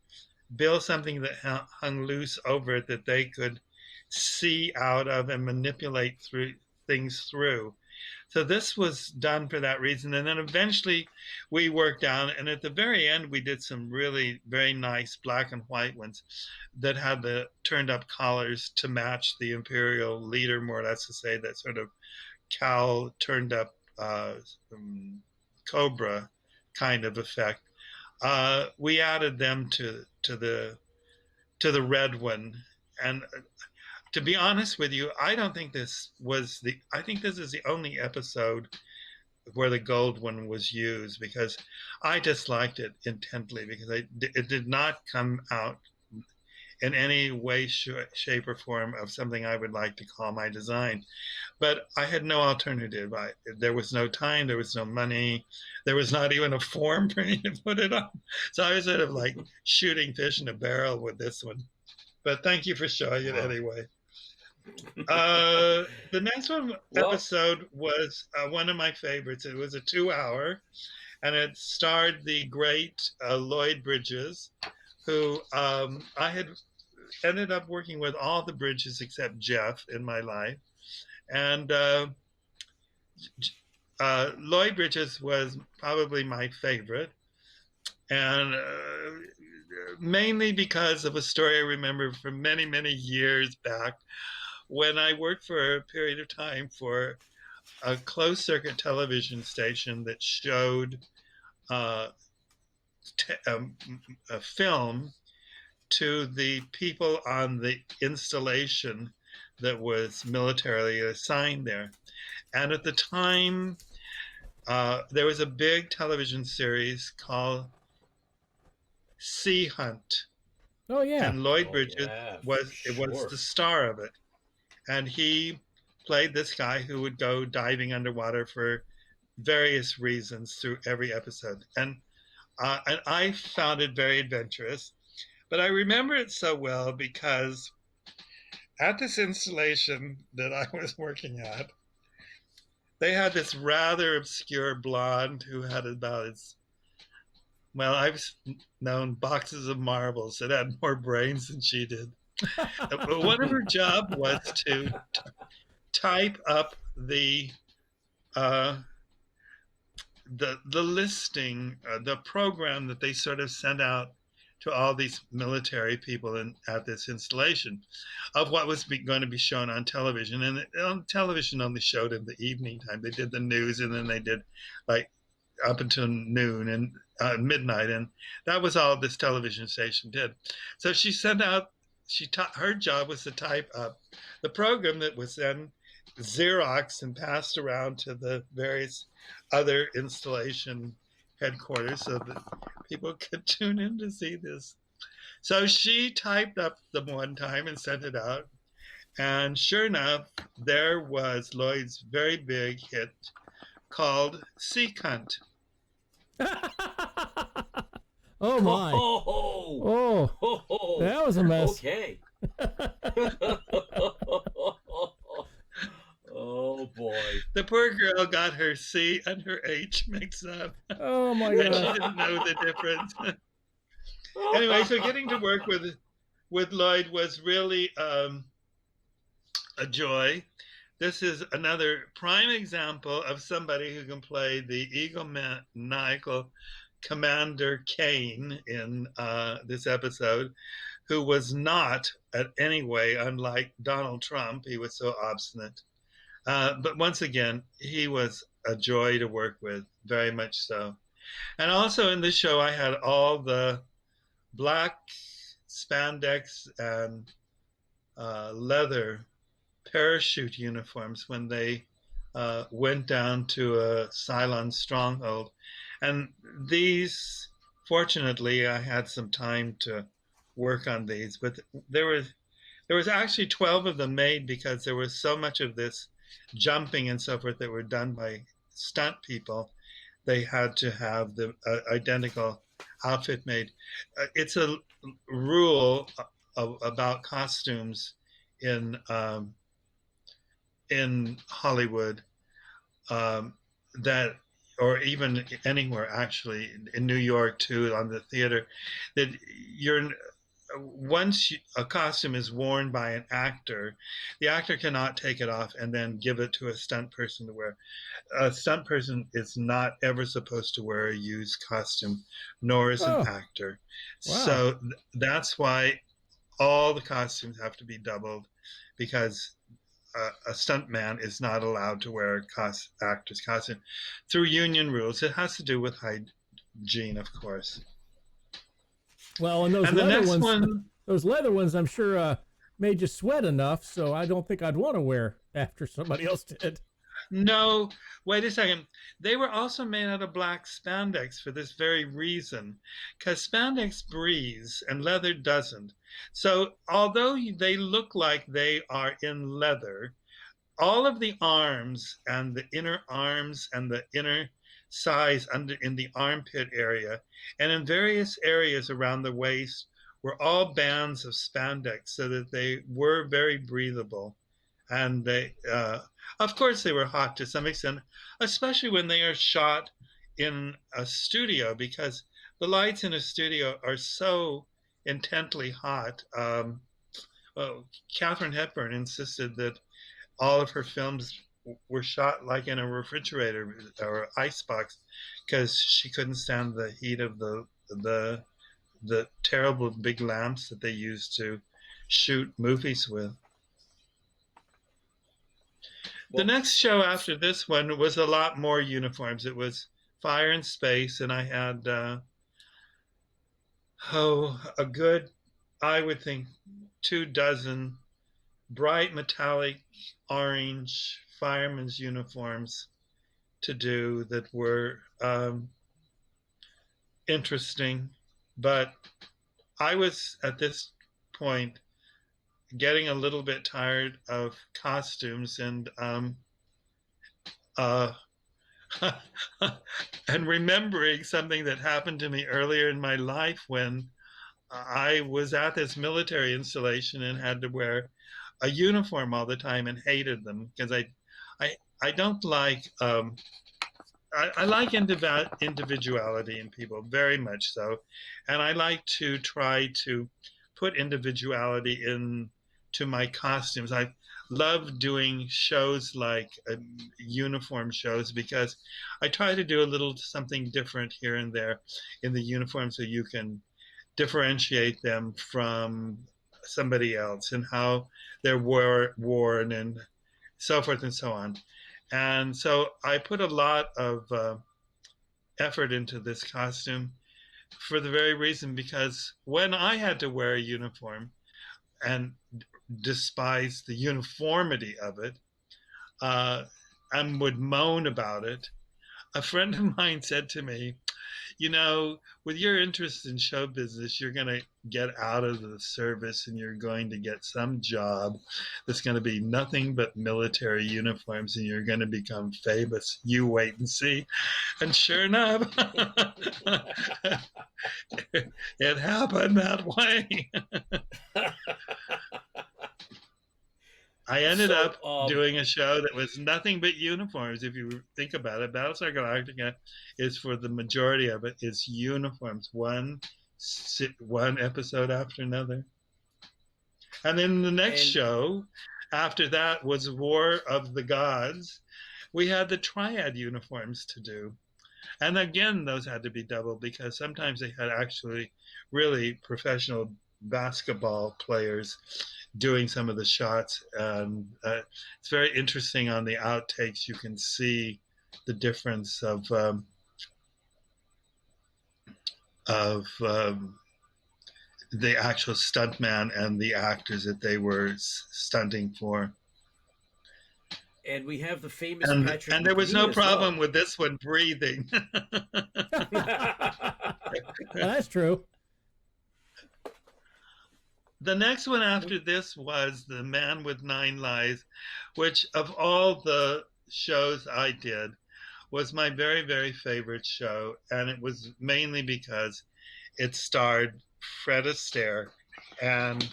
build something that hung loose over it that they could see out of and manipulate things through. So this was done for that reason. And then eventually we worked out, and at the very end we did some really very nice black and white ones that had the turned up collars to match the Imperial leader, more or less, to say that sort of cowl turned up cobra kind of effect. We added them to the red one. And to be honest with you, I don't think this was I think this is the only episode where the gold one was used, because I disliked it intently, because it did not come out in any way, shape, or form of something I would like to call my design. But I had no alternative. There was no time, there was no money, there was not even a form for me to put it on. So I was sort of like shooting fish in a barrel with this one. But thank you for showing it anyway. The next episode was one of my favorites. It was a 2-hour, and it starred the great Lloyd Bridges, who I had ended up working with all the Bridges except Jeff in my life. And Lloyd Bridges was probably my favorite, and mainly because of a story I remember from many, many years back when I worked for a period of time for a closed-circuit television station that showed a film to the people on the installation that was militarily assigned there. And at the time, there was a big television series called Sea Hunt. Oh, yeah. And Lloyd Bridges was the star of it. And he played this guy who would go diving underwater for various reasons through every episode. And I found it very adventurous. But I remember it so well because at this installation that I was working at, they had this rather obscure blonde who had about I've known boxes of marbles that had more brains than she did. But one of her job was to type up the listing, the program that they sort of sent out to all these military people at this installation of what was going to be shown on television. And on television only showed in the evening time. They did the news, and then they did like up until noon and midnight, and that was all this television station did. So she sent out. Her job was to type up the program that was then Xeroxed and passed around to the various other installation headquarters so that people could tune in to see this. So she typed up the one time and sent it out. And sure enough, there was Lloyd's very big hit called Sea Cunt. Oh my! Oh, that was a mess. Okay. Oh boy! The poor girl got her C and her H mixed up. Oh my God! God! She didn't know the difference. Anyway, so getting to work with Lloyd was really a joy. This is another prime example of somebody who can play the egomaniacal Commander Kane in this episode, who was not in any way unlike Donald Trump. He was so obstinate. But once again, he was a joy to work with, very much so. And also in this show, I had all the black spandex and leather parachute uniforms when they went down to a Cylon stronghold. And these, fortunately, I had some time to work on these, but there was actually 12 of them made because there was so much of this jumping and so forth that were done by stunt people. They had to have the identical outfit made. It's a rule about costumes in Hollywood that, or even anywhere actually, in New York too, on the theater, that once a costume is worn by an actor, the actor cannot take it off and then give it to a stunt person to wear. A stunt person is not ever supposed to wear a used costume, nor is an actor. Wow. So that's why all the costumes have to be doubled, because a stuntman is not allowed to wear an actor's costume through union rules. It has to do with hygiene, of course. Well, and those leather ones, I'm sure made you sweat enough, so I don't think I'd want to wear after somebody else did. No, wait a second. They were also made out of black spandex for this very reason, because spandex breathes and leather doesn't. So although they look like they are in leather, all of the arms and the inner arms and the inner size under in the armpit area and in various areas around the waist were all bands of spandex, so that they were very breathable. And they, of course, they were hot to some extent, especially when they are shot in a studio, because the lights in a studio are so intently hot. Well, Katharine Hepburn insisted that all of her films were shot like in a refrigerator or icebox, because she couldn't stand the heat of the terrible big lamps that they used to shoot movies with. The next show after this one was a lot more uniforms. It was Fire in Space, and I had a good, I would think, 24 bright metallic orange firemen's uniforms to do that were interesting. But I was at this point getting a little bit tired of costumes and and remembering something that happened to me earlier in my life when I was at this military installation and had to wear a uniform all the time and hated them, because I don't like I like individuality in people, very much so, and I like to try to put individuality into my costumes. I love doing shows like uniform shows, because I try to do a little something different here and there in the uniform, so you can differentiate them from somebody else and how they're worn and so forth and so on. And so I put a lot of effort into this costume for the very reason, because when I had to wear a uniform and despise the uniformity of it and would moan about it, a friend of mine said to me, with your interest in show business, you're going to get out of the service and you're going to get some job that's going to be nothing but military uniforms, and you're going to become famous. You wait and see. And sure enough, it happened that way. I ended up doing a show that was nothing but uniforms. If you think about it, Battlestar Galactica is, for the majority of it, is uniforms, one episode after another. And then the next show after that was War of the Gods. We had the Triad uniforms to do. And again, those had to be double, because sometimes they had actually really professional basketball players doing some of the shots, and it's very interesting. On the outtakes, you can see the difference of the actual stuntman and the actors that they were stunting for. And we have the famous Patrick. And there was no problem with this one breathing. Well, that's true. The next one after this was The Man with Nine Lives, which of all the shows I did was my very, very favorite show. And it was mainly because it starred Fred Astaire and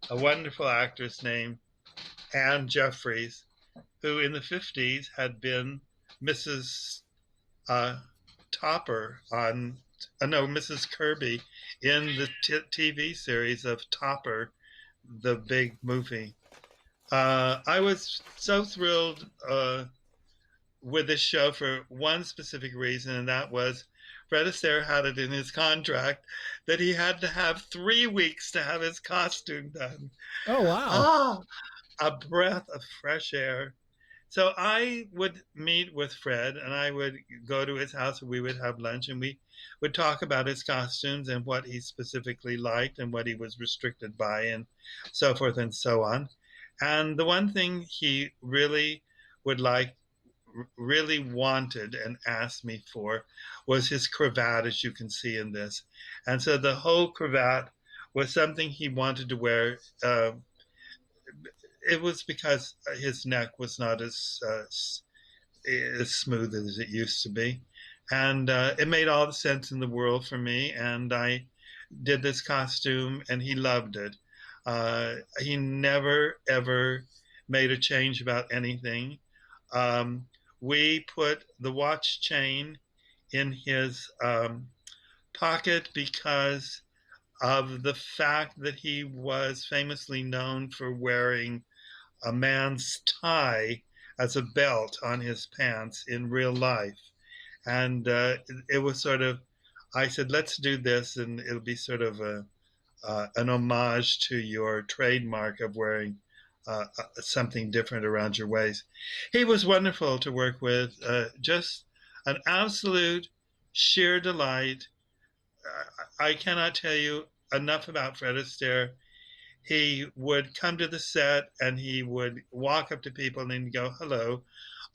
a wonderful actress named Anne Jefferies, who in the 50s had been Mrs. Topper on, Mrs. Kirby in the TV series of Topper, the big movie. I was so thrilled with this show for one specific reason, and that was Fred Astaire had it in his contract that he had to have 3 weeks to have his costume done. Oh, wow. Ah, a breath of fresh air. So I would meet with Fred, and I would go to his house, and we would have lunch, and we would talk about his costumes and what he specifically liked and what he was restricted by and so forth and so on. And the one thing he really would like, really wanted and asked me for, was his cravat, as you can see in this. And so the whole cravat was something he wanted to wear. It was because his neck was not as smooth as it used to be. And it made all the sense in the world for me. And I did this costume, and he loved it. He never, ever made a change about anything. We put the watch chain in his pocket because of the fact that he was famously known for wearing a man's tie as a belt on his pants in real life. And it was sort of, I said, let's do this, and it'll be sort of an homage to your trademark of wearing something different around your waist. He was wonderful to work with, just an absolute sheer delight. I cannot tell you enough about Fred Astaire. He would come to the set and he would walk up to people and he'd go, "Hello,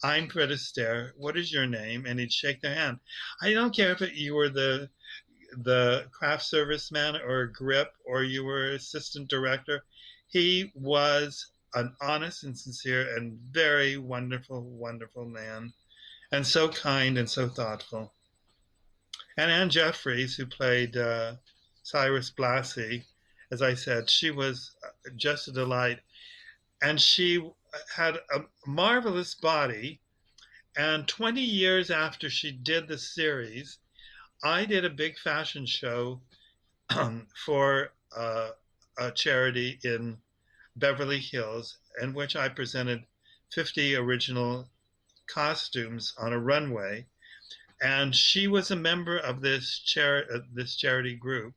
I'm Fred Astaire. What is your name?" And he'd shake their hand. I don't care if you were the craft service man or grip or you were assistant director. He was an honest and sincere and very wonderful, wonderful man, and so kind and so thoughtful. And Anne Jefferies, who played Cyrus Blassie, as I said, she was just a delight. And she had a marvelous body. And 20 years after she did the series, I did a big fashion show for a charity in Beverly Hills, in which I presented 50 original costumes on a runway. And she was a member of this charity group.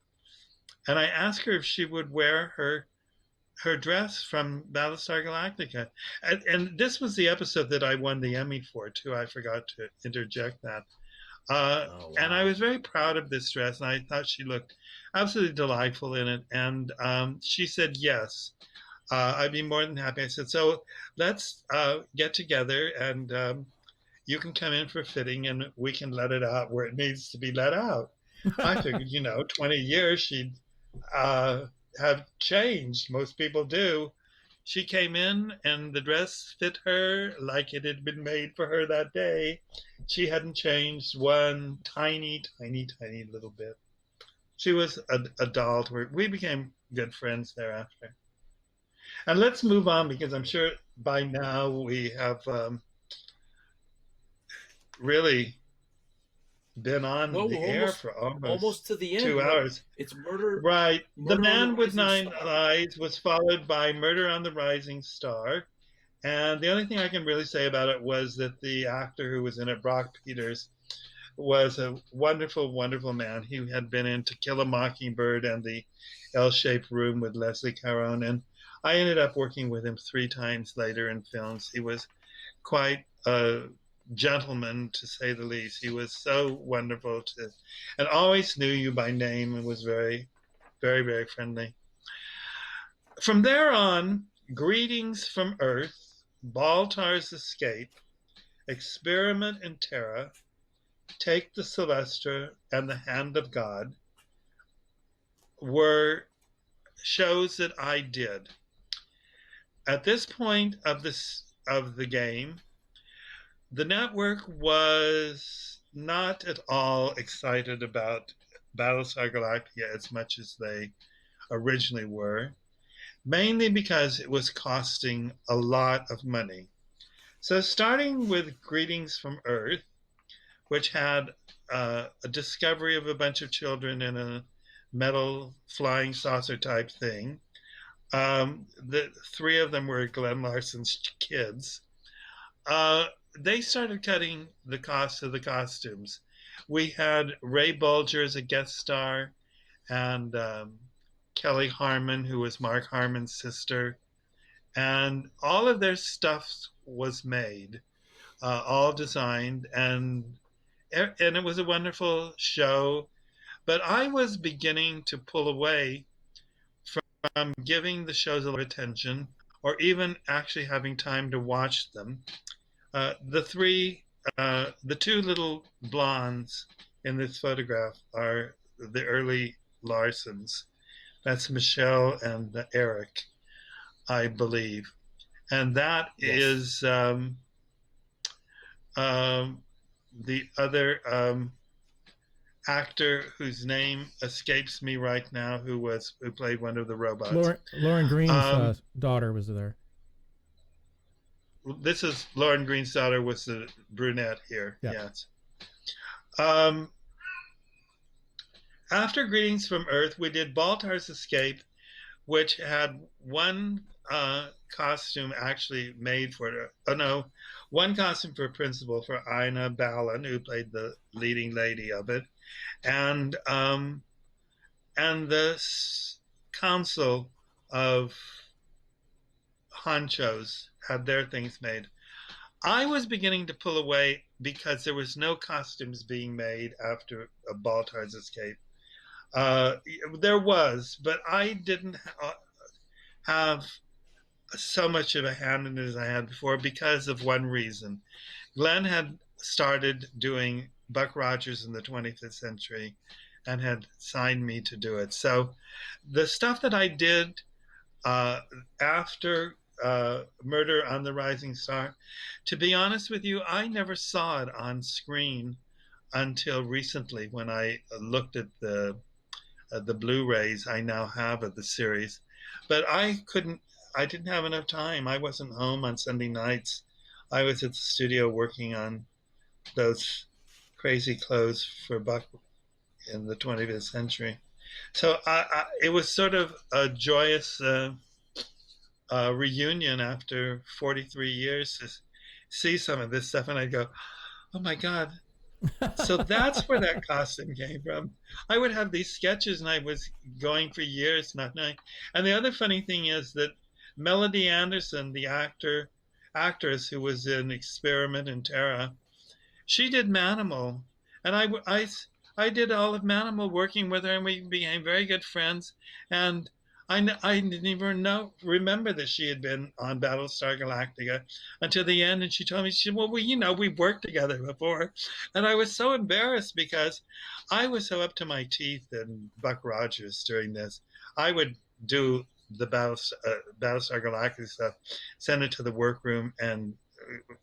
And I asked her if she would wear her dress from Battlestar Galactica. And this was the episode that I won the Emmy for, too. I forgot to interject that. Oh, wow. And I was very proud of this dress, and I thought she looked absolutely delightful in it. And she said yes. I'd be more than happy. I said, so let's get together, and you can come in for fitting, and we can let it out where it needs to be let out. I figured, 20 years she'd have changed. Most people do. She came in, and the dress fit her like it had been made for her that day. She hadn't changed one tiny, tiny, tiny little bit. She was a doll to her. We became good friends thereafter. And let's move on, because I'm sure by now we have really been on the air for almost to the end. 2 hours. It's murder. Right. The Man with Nine Star. Eyes was followed by Murder on the Rising Star. And the only thing I can really say about it was that the actor who was in it, Brock Peters, was a wonderful, wonderful man. He had been in To Kill a Mockingbird and The L-Shaped Room with Leslie Caron. And I ended up working with him 3 times later in films. He was quite a gentleman, to say the least. He was so wonderful and always knew you by name and was very, very, very friendly. From there on, Greetings from Earth, Baltar's Escape, Experiment in Terra, Take the Celestra, and The Hand of God were shows that I did. At this point of the game, the network was not at all excited about Battlestar Galactica as much as they originally were, mainly because it was costing a lot of money. So starting with Greetings from Earth, which had a discovery of a bunch of children in a metal flying saucer type thing. The 3 of them were Glen Larson's kids. They started cutting the cost of the costumes. We had Ray Bulger as a guest star, and Kelly Harmon, who was Mark Harmon's sister. And all of their stuff was made, all designed, and it was a wonderful show. But I was beginning to pull away from giving the shows a lot of attention, or even actually having time to watch them. The 2 little blondes in this photograph are the early Larsons. That's Michelle and Eric, I believe. And that Yes. is the other actor whose name escapes me right now, who played one of the robots. Loren Green's Um, daughter was there. this is Loren Green's daughter, was the brunette here. Yeah. Yes. After Greetings from Earth, we did Baltar's Escape, which had one costume actually made for it. Oh no, one costume for principal for Ina Balin, who played the leading lady of it, and the council of honchos had their things made. I was beginning to pull away because there was no costumes being made after Baltar's Escape. There was, but I didn't have so much of a hand in it as I had before because of one reason. Glenn had started doing Buck Rogers in the 25th century and had signed me to do it. So the stuff that I did after Murder on the Rising Star, to be honest with you, I never saw it on screen until recently when I looked at the Blu-rays I now have of the series. But I didn't have enough time. I wasn't home on Sunday nights. I was at the studio working on those crazy clothes for Buck in the 20th century. So it was sort of a joyous reunion after 43 years to see some of this stuff. And I go, oh my God. So that's where that costume came from. I would have these sketches and I was going for years not knowing. And the other funny thing is that Melody Anderson, the actress who was in Experiment and Terra, she did Manimal. And I did all of Manimal working with her, and we became very good friends. And I didn't even remember that she had been on Battlestar Galactica until the end. And she told me, she said, well, we've worked together before. And I was so embarrassed because I was so up to my teeth in Buck Rogers during this. I would do the Battlestar Galactica stuff, send it to the workroom, and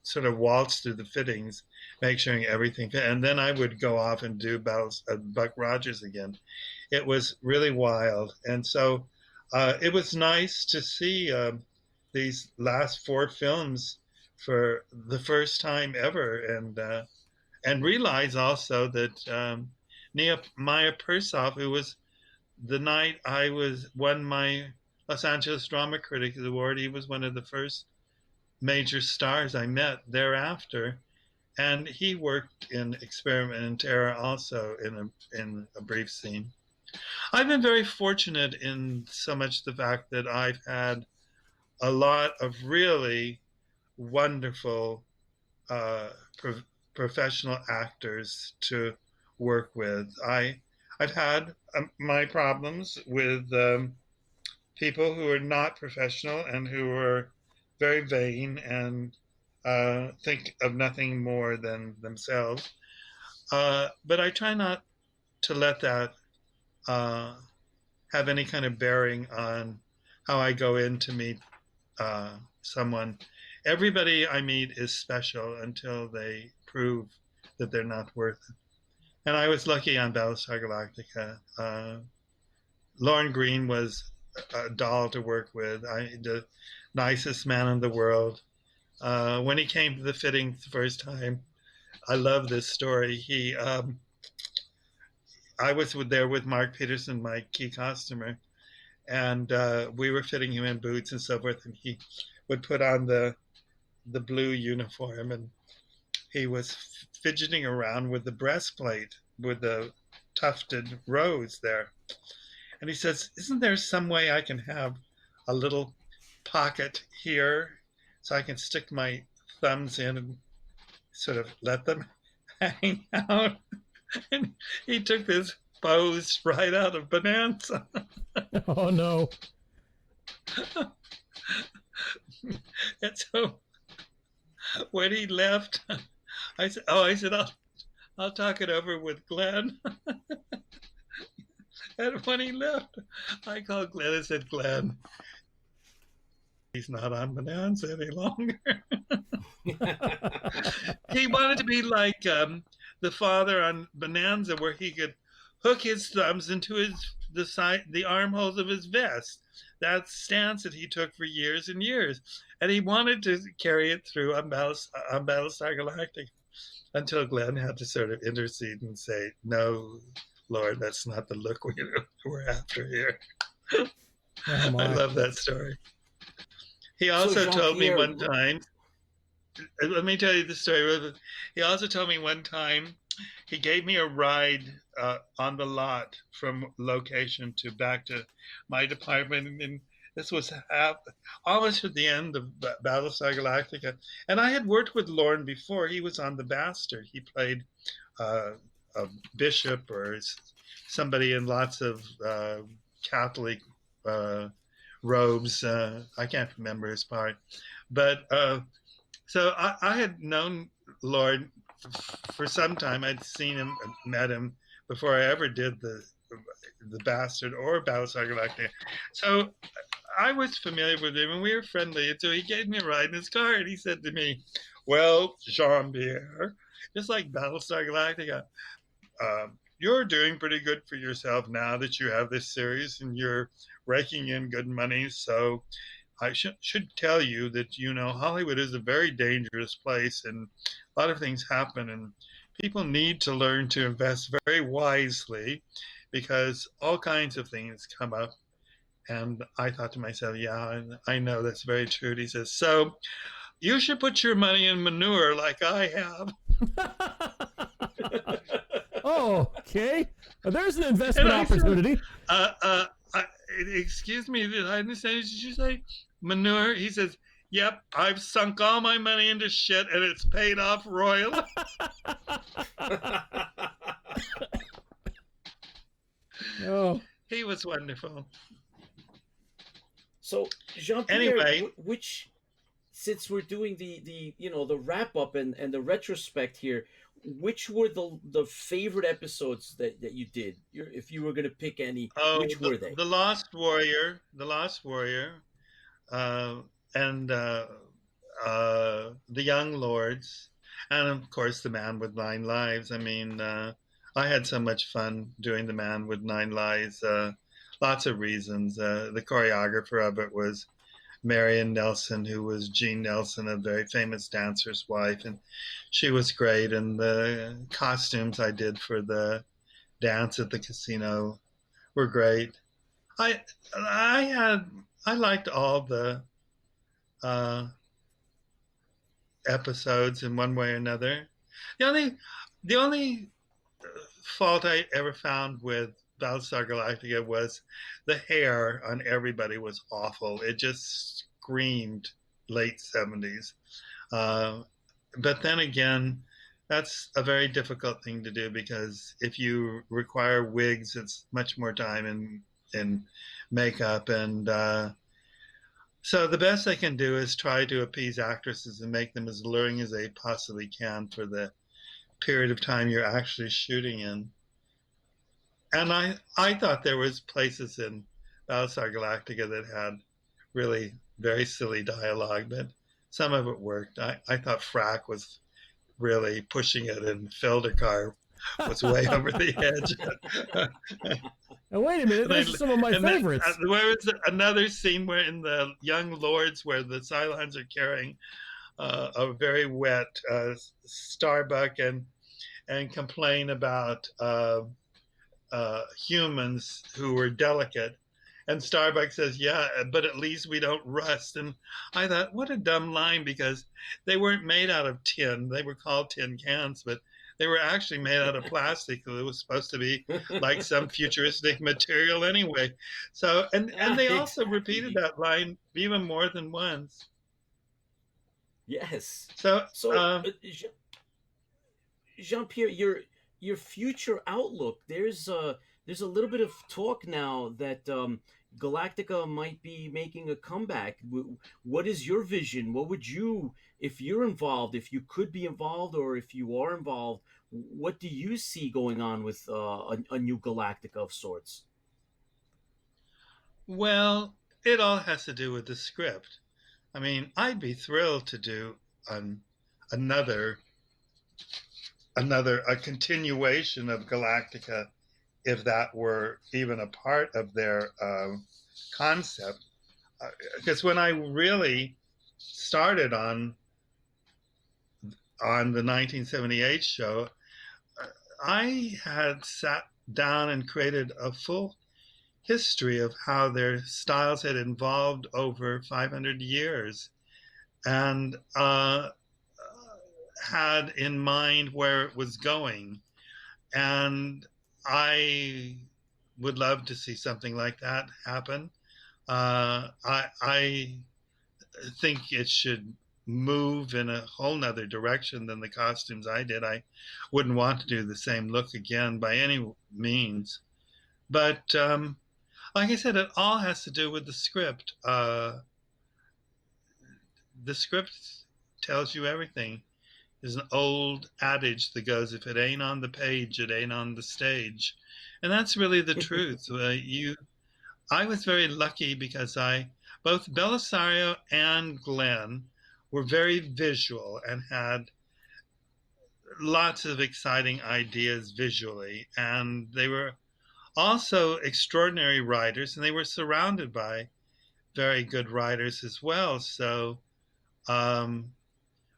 sort of waltz through the fittings, make sure everything fit. And then I would go off and do Buck Rogers again. It was really wild. And so it was nice to see these last 4 films for the first time ever, and realize also that Maya Persoff, who was the night I won my Los Angeles Drama Critics Award, he was one of the first major stars I met thereafter, and he worked in Experiment and Terra also in a brief scene. I've been very fortunate in so much the fact that I've had a lot of really wonderful professional actors to work with. I've had my problems with people who are not professional and who are very vain and think of nothing more than themselves. But I try not to let that have any kind of bearing on how I go in to meet someone. Everybody I meet is special until they prove that they're not worth it. And I was lucky on Battlestar Galactica. Loren Green was a doll to work with. The nicest man in the world. When he came to the fittings the first time, I love this story. I was there with Mark Peterson, my key costumer, and we were fitting him in boots and so forth, and he would put on the blue uniform, and he was fidgeting around with the breastplate with the tufted rose there. And he says, isn't there some way I can have a little pocket here so I can stick my thumbs in and sort of let them hang out? And he took this pose right out of Bonanza. Oh, no. And so when he left, I said, I'll talk it over with Glenn. And when he left, I called Glenn and said, Glenn, he's not on Bonanza any longer. He wanted to be like the father on Bonanza, where he could hook his thumbs into the armholes of his vest. That stance that he took for years and years, and he wanted to carry it through on Battlestar Galactica, until Glenn had to sort of intercede and say, "No, Lord, that's not the look we're after here." Oh, I love that story. He So also told me Jean-Pierre, one time, let me tell you the story. He also told me one time he gave me a ride on the lot from location to back to my department. And this was almost at the end of Battlestar Galactica. And I had worked with Loren before. He was on The Bastard. He played a bishop or somebody in lots of Catholic robes. I can't remember his part. But so I had known Lord for some time. I'd seen him, met him before I ever did the Bastard or Battlestar Galactica. So I was familiar with him, and we were friendly. And so he gave me a ride in his car, and he said to me, "Well, Jean-Pierre, just like Battlestar Galactica, you're doing pretty good for yourself now that you have this series and you're raking in good money. So I should tell you that, Hollywood is a very dangerous place, and a lot of things happen, and people need to learn to invest very wisely because all kinds of things come up." And I thought to myself, yeah, I know that's very true. And he says, "So you should put your money in manure like I have." Oh, okay. Well, there's an investment opportunity. Said, excuse me, did I understand? Did you say manure? He says, "Yep, I've sunk all my money into shit and it's paid off royally." Oh. He was wonderful. So Jean-Pierre, Anyway, since we're doing the wrap up and the retrospect here, which were the favorite episodes that you did? If you were going to pick any, which were they? The Lost Warrior, and the Young Lords, and of course the Man with Nine Lives. I mean, I had so much fun doing the Man with Nine Lives. Lots of reasons. The choreographer of it was Marion Nelson, who was Jean Nelson, a very famous dancer's wife, and she was great. And the costumes I did for the dance at the casino were great. I liked all the episodes in one way or another. The only fault I ever found with Battlestar Galactica was the hair on everybody was awful. It just screamed late 70s. But then again, that's a very difficult thing to do because if you require wigs, it's much more time in makeup. And so the best I can do is try to appease actresses and make them as alluring as they possibly can for the period of time you're actually shooting in. And I thought there was places in Battlestar Galactica that had really very silly dialogue, but some of it worked. I thought Frack was really pushing it, and Feldekar was way over the edge. Now, wait a minute, those are some of my favorites. There was another scene where in the Young Lords where the Cylons are carrying a very wet Starbuck and complain about humans who were delicate. And Starbuck says, "Yeah, but at least we don't rust." And I thought, what a dumb line, because they weren't made out of tin. They were called tin cans, but they were actually made out of plastic. It was supposed to be like some futuristic material anyway. So, and they also repeated that line even more than once. Yes. So Jean-Pierre, your future outlook, there's a little bit of talk now that Galactica might be making a comeback. What is your vision? What would you, if you're involved, if you could be involved, or if you are involved, what do you see going on with a new Galactica of sorts? Well, it all has to do with the script. I mean, I'd be thrilled to do an, another a continuation of Galactica if that were even a part of their concept. Because when I really started on the 1978 show, I had sat down and created a full history of how their styles had evolved over 500 years and had in mind where it was going. And I would love to see something like that happen. I think it should move in a whole nother direction than the costumes I did. I wouldn't want to do the same look again by any means. But like I said, it all has to do with the script. The script tells you everything. There's an old adage that goes, "If it ain't on the page, it ain't on the stage," and that's really the truth. I was very lucky because both Belisario and Glenn were very visual and had lots of exciting ideas visually, and they were also extraordinary writers, and they were surrounded by very good writers as well. So um,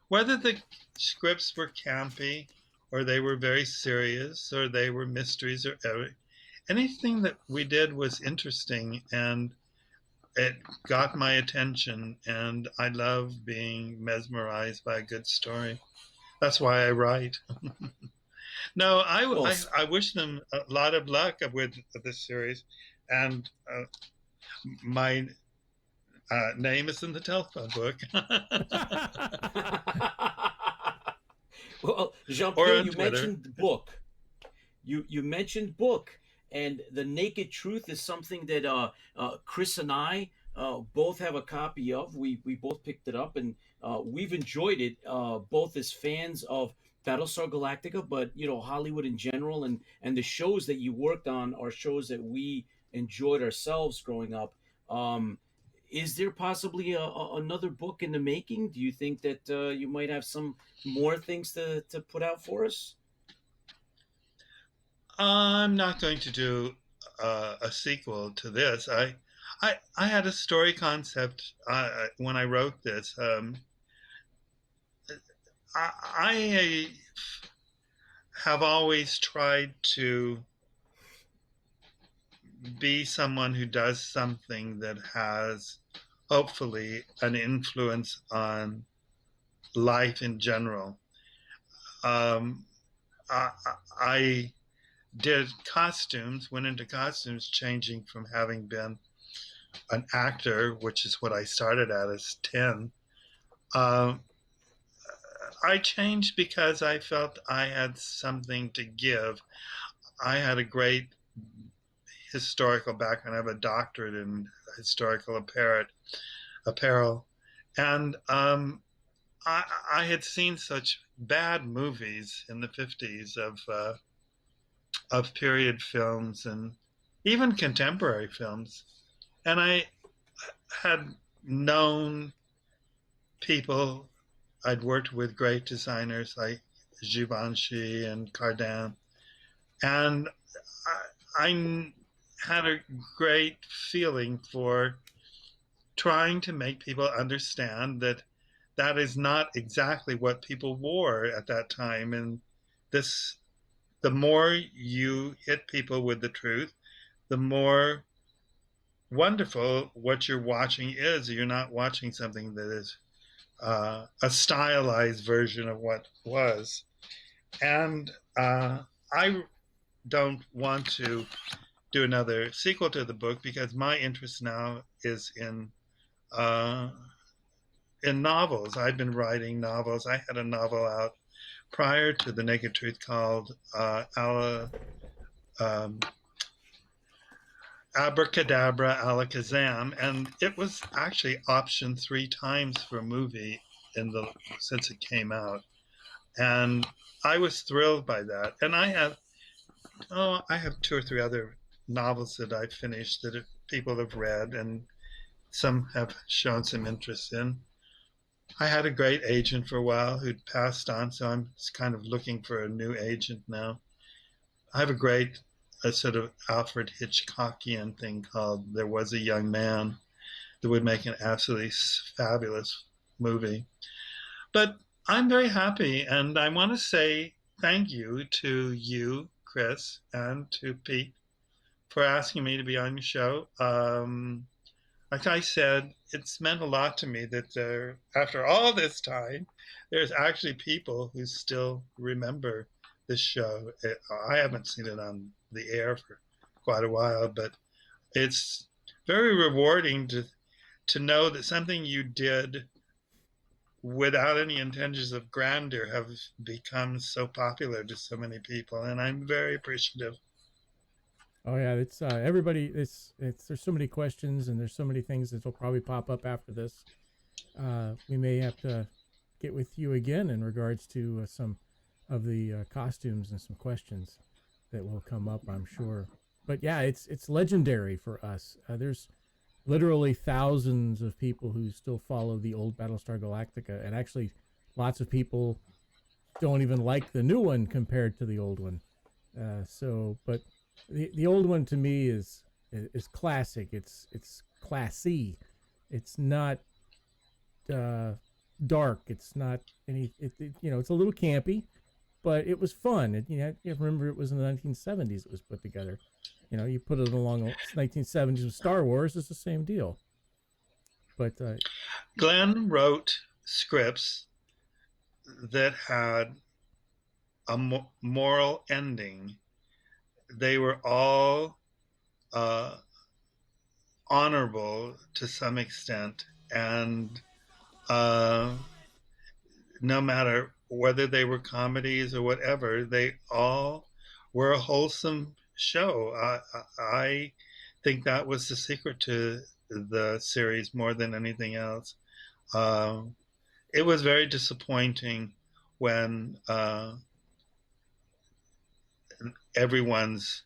whether the scripts were campy or they were very serious or they were mysteries or anything that we did was interesting and it got my attention, and I love being mesmerized by a good story. That's why I write. No, Well, I wish them a lot of luck with this series, and my name is in the telephone book. well, Or Jean-Pierre, on you Twitter. mentioned book. You mentioned book, and the Naked Truth is something that Chris and I both have a copy of. We both picked it up, and we've enjoyed it both as fans of Battlestar Galactica, but Hollywood in general, and the shows that you worked on are shows that we enjoyed ourselves growing up. Is there possibly another book in the making? Do you think that you might have some more things to put out for us? I'm not going to do a sequel to this. I had a story concept when I wrote this. I have always tried to be someone who does something that has hopefully an influence on life in general. Um, I, I did costumes, went into costumes, changing from having been an actor, which is what I started at as 10. Um, I changed because I felt I had something to give. I had a great historical background. I have a doctorate in historical apparel. And I had seen such bad movies in the 50s of period films and even contemporary films. And I had known people, I'd worked with great designers like Givenchy and Cardin, and I had a great feeling for trying to make people understand that that is not exactly what people wore at that time. And this, the more you hit people with the truth, the more wonderful what you're watching is. You're not watching something that is a stylized version of what was. And I don't want to do another sequel to the book because my interest now is uh, in novels. I've been writing novels. I had a novel out prior to The Naked Truth called um, Abracadabra Alakazam, and it was actually optioned 3 times for a movie since it came out, and I was thrilled by that. And I have 2 or 3 other novels that I finished that people have read and some have shown some interest in. I had a great agent for a while who'd passed on, so I'm kind of looking for a new agent now. I have a sort of Alfred Hitchcockian thing called There Was a Young Man that would make an absolutely fabulous movie. But I'm very happy, and I want to say thank you to you, Chris, and to Pete for asking me to be on your show. Like I said, it's meant a lot to me that after all this time, there's actually people who still remember this show. I haven't seen it on the air for quite a while, but it's very rewarding to know that something you did without any intentions of grandeur have become so popular to so many people, and I'm very appreciative. Oh yeah, it's everybody. It's there's so many questions and there's so many things that will probably pop up after this. We may have to get with you again in regards to some of the costumes and some questions that will come up, I'm sure. But yeah, it's legendary for us. There's literally thousands of people who still follow the old Battlestar Galactica, and actually lots of people don't even like the new one compared to the old one. But the old one to me is classic. It's classy. It's not dark. It's not any. It's a little campy, but it was fun. You remember it was in the 1970s. It was put together. You put it along the 1970s with Star Wars. It's the same deal. But Glen wrote scripts that had a moral ending. They were all honorable to some extent, and no matter whether they were comedies or whatever, they all were a wholesome show. I think that was the secret to the series more than anything else. It was very disappointing when everyone's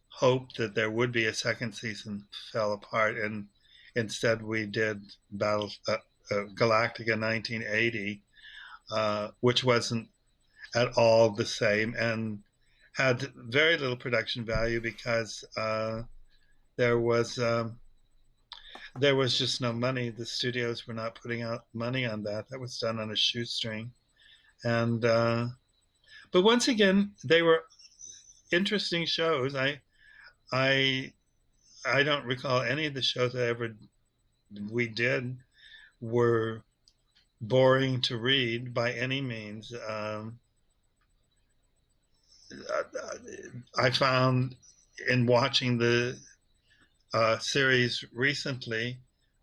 hope that there would be a second season fell apart, and instead we did Galactica 1980, which wasn't at all the same and had very little production value because there was just no money. The studios were not putting out money on that. That was done on a shoestring, and but once again, they were interesting shows. I don't recall any of the shows we did were boring to read by any means. I found in watching the series recently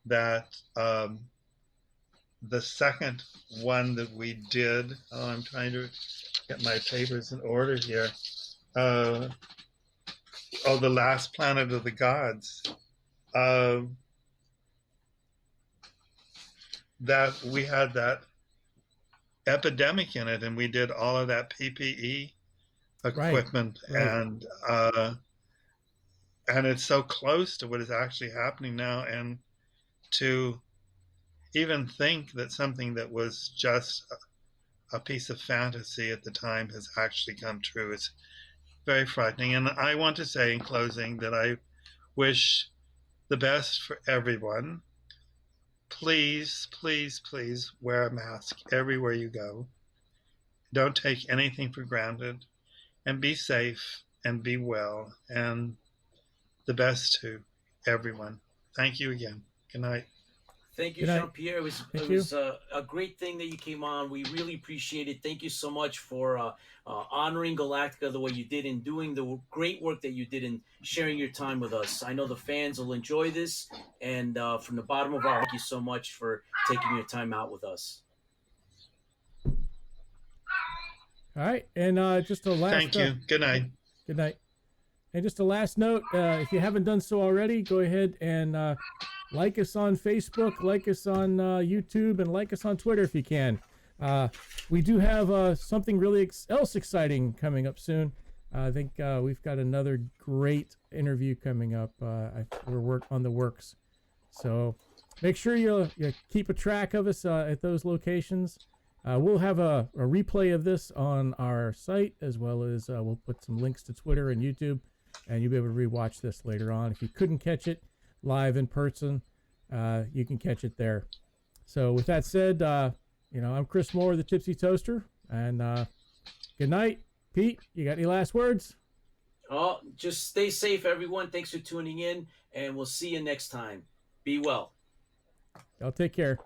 that the second one that we did, I'm trying to get my papers in order here. The Last Planet of the Gods. That we had that epidemic in it, and we did all of that PPE equipment, right. And it's so close to what is actually happening now, and to even think that something that was just a piece of fantasy at the time has actually come true is very frightening. And I want to say in closing that I wish the best for everyone. Please, please, please wear a mask everywhere you go. Don't take anything for granted, and be safe and be well, and the best to everyone. Thank you again. Good night. Thank you, Jean-Pierre. It was a great thing that you came on. We really appreciate it. Thank you so much for honoring Galactica the way you did and doing the great work that you did and sharing your time with us. I know the fans will enjoy this, and from the bottom of our heart, thank you so much for taking your time out with us. All right, and just a last... Thank you. Good night. Good night. And just a last note, if you haven't done so already, go ahead and like us on Facebook, like us on YouTube, and like us on Twitter if you can. We do have something really else exciting coming up soon. I think we've got another great interview coming up. We're on the works. So make sure you keep a track of us at those locations. We'll have a replay of this on our site, as well as we'll put some links to Twitter and YouTube, and you'll be able to rewatch this later on. If you couldn't catch it live in person, you can catch it there. So with that said, I'm Chris Moore, the Tipsy Toaster, and good night. Pete, you got any last words? Oh, just stay safe, everyone. Thanks for tuning in, and we'll see you next time. Be well. Y'all take care.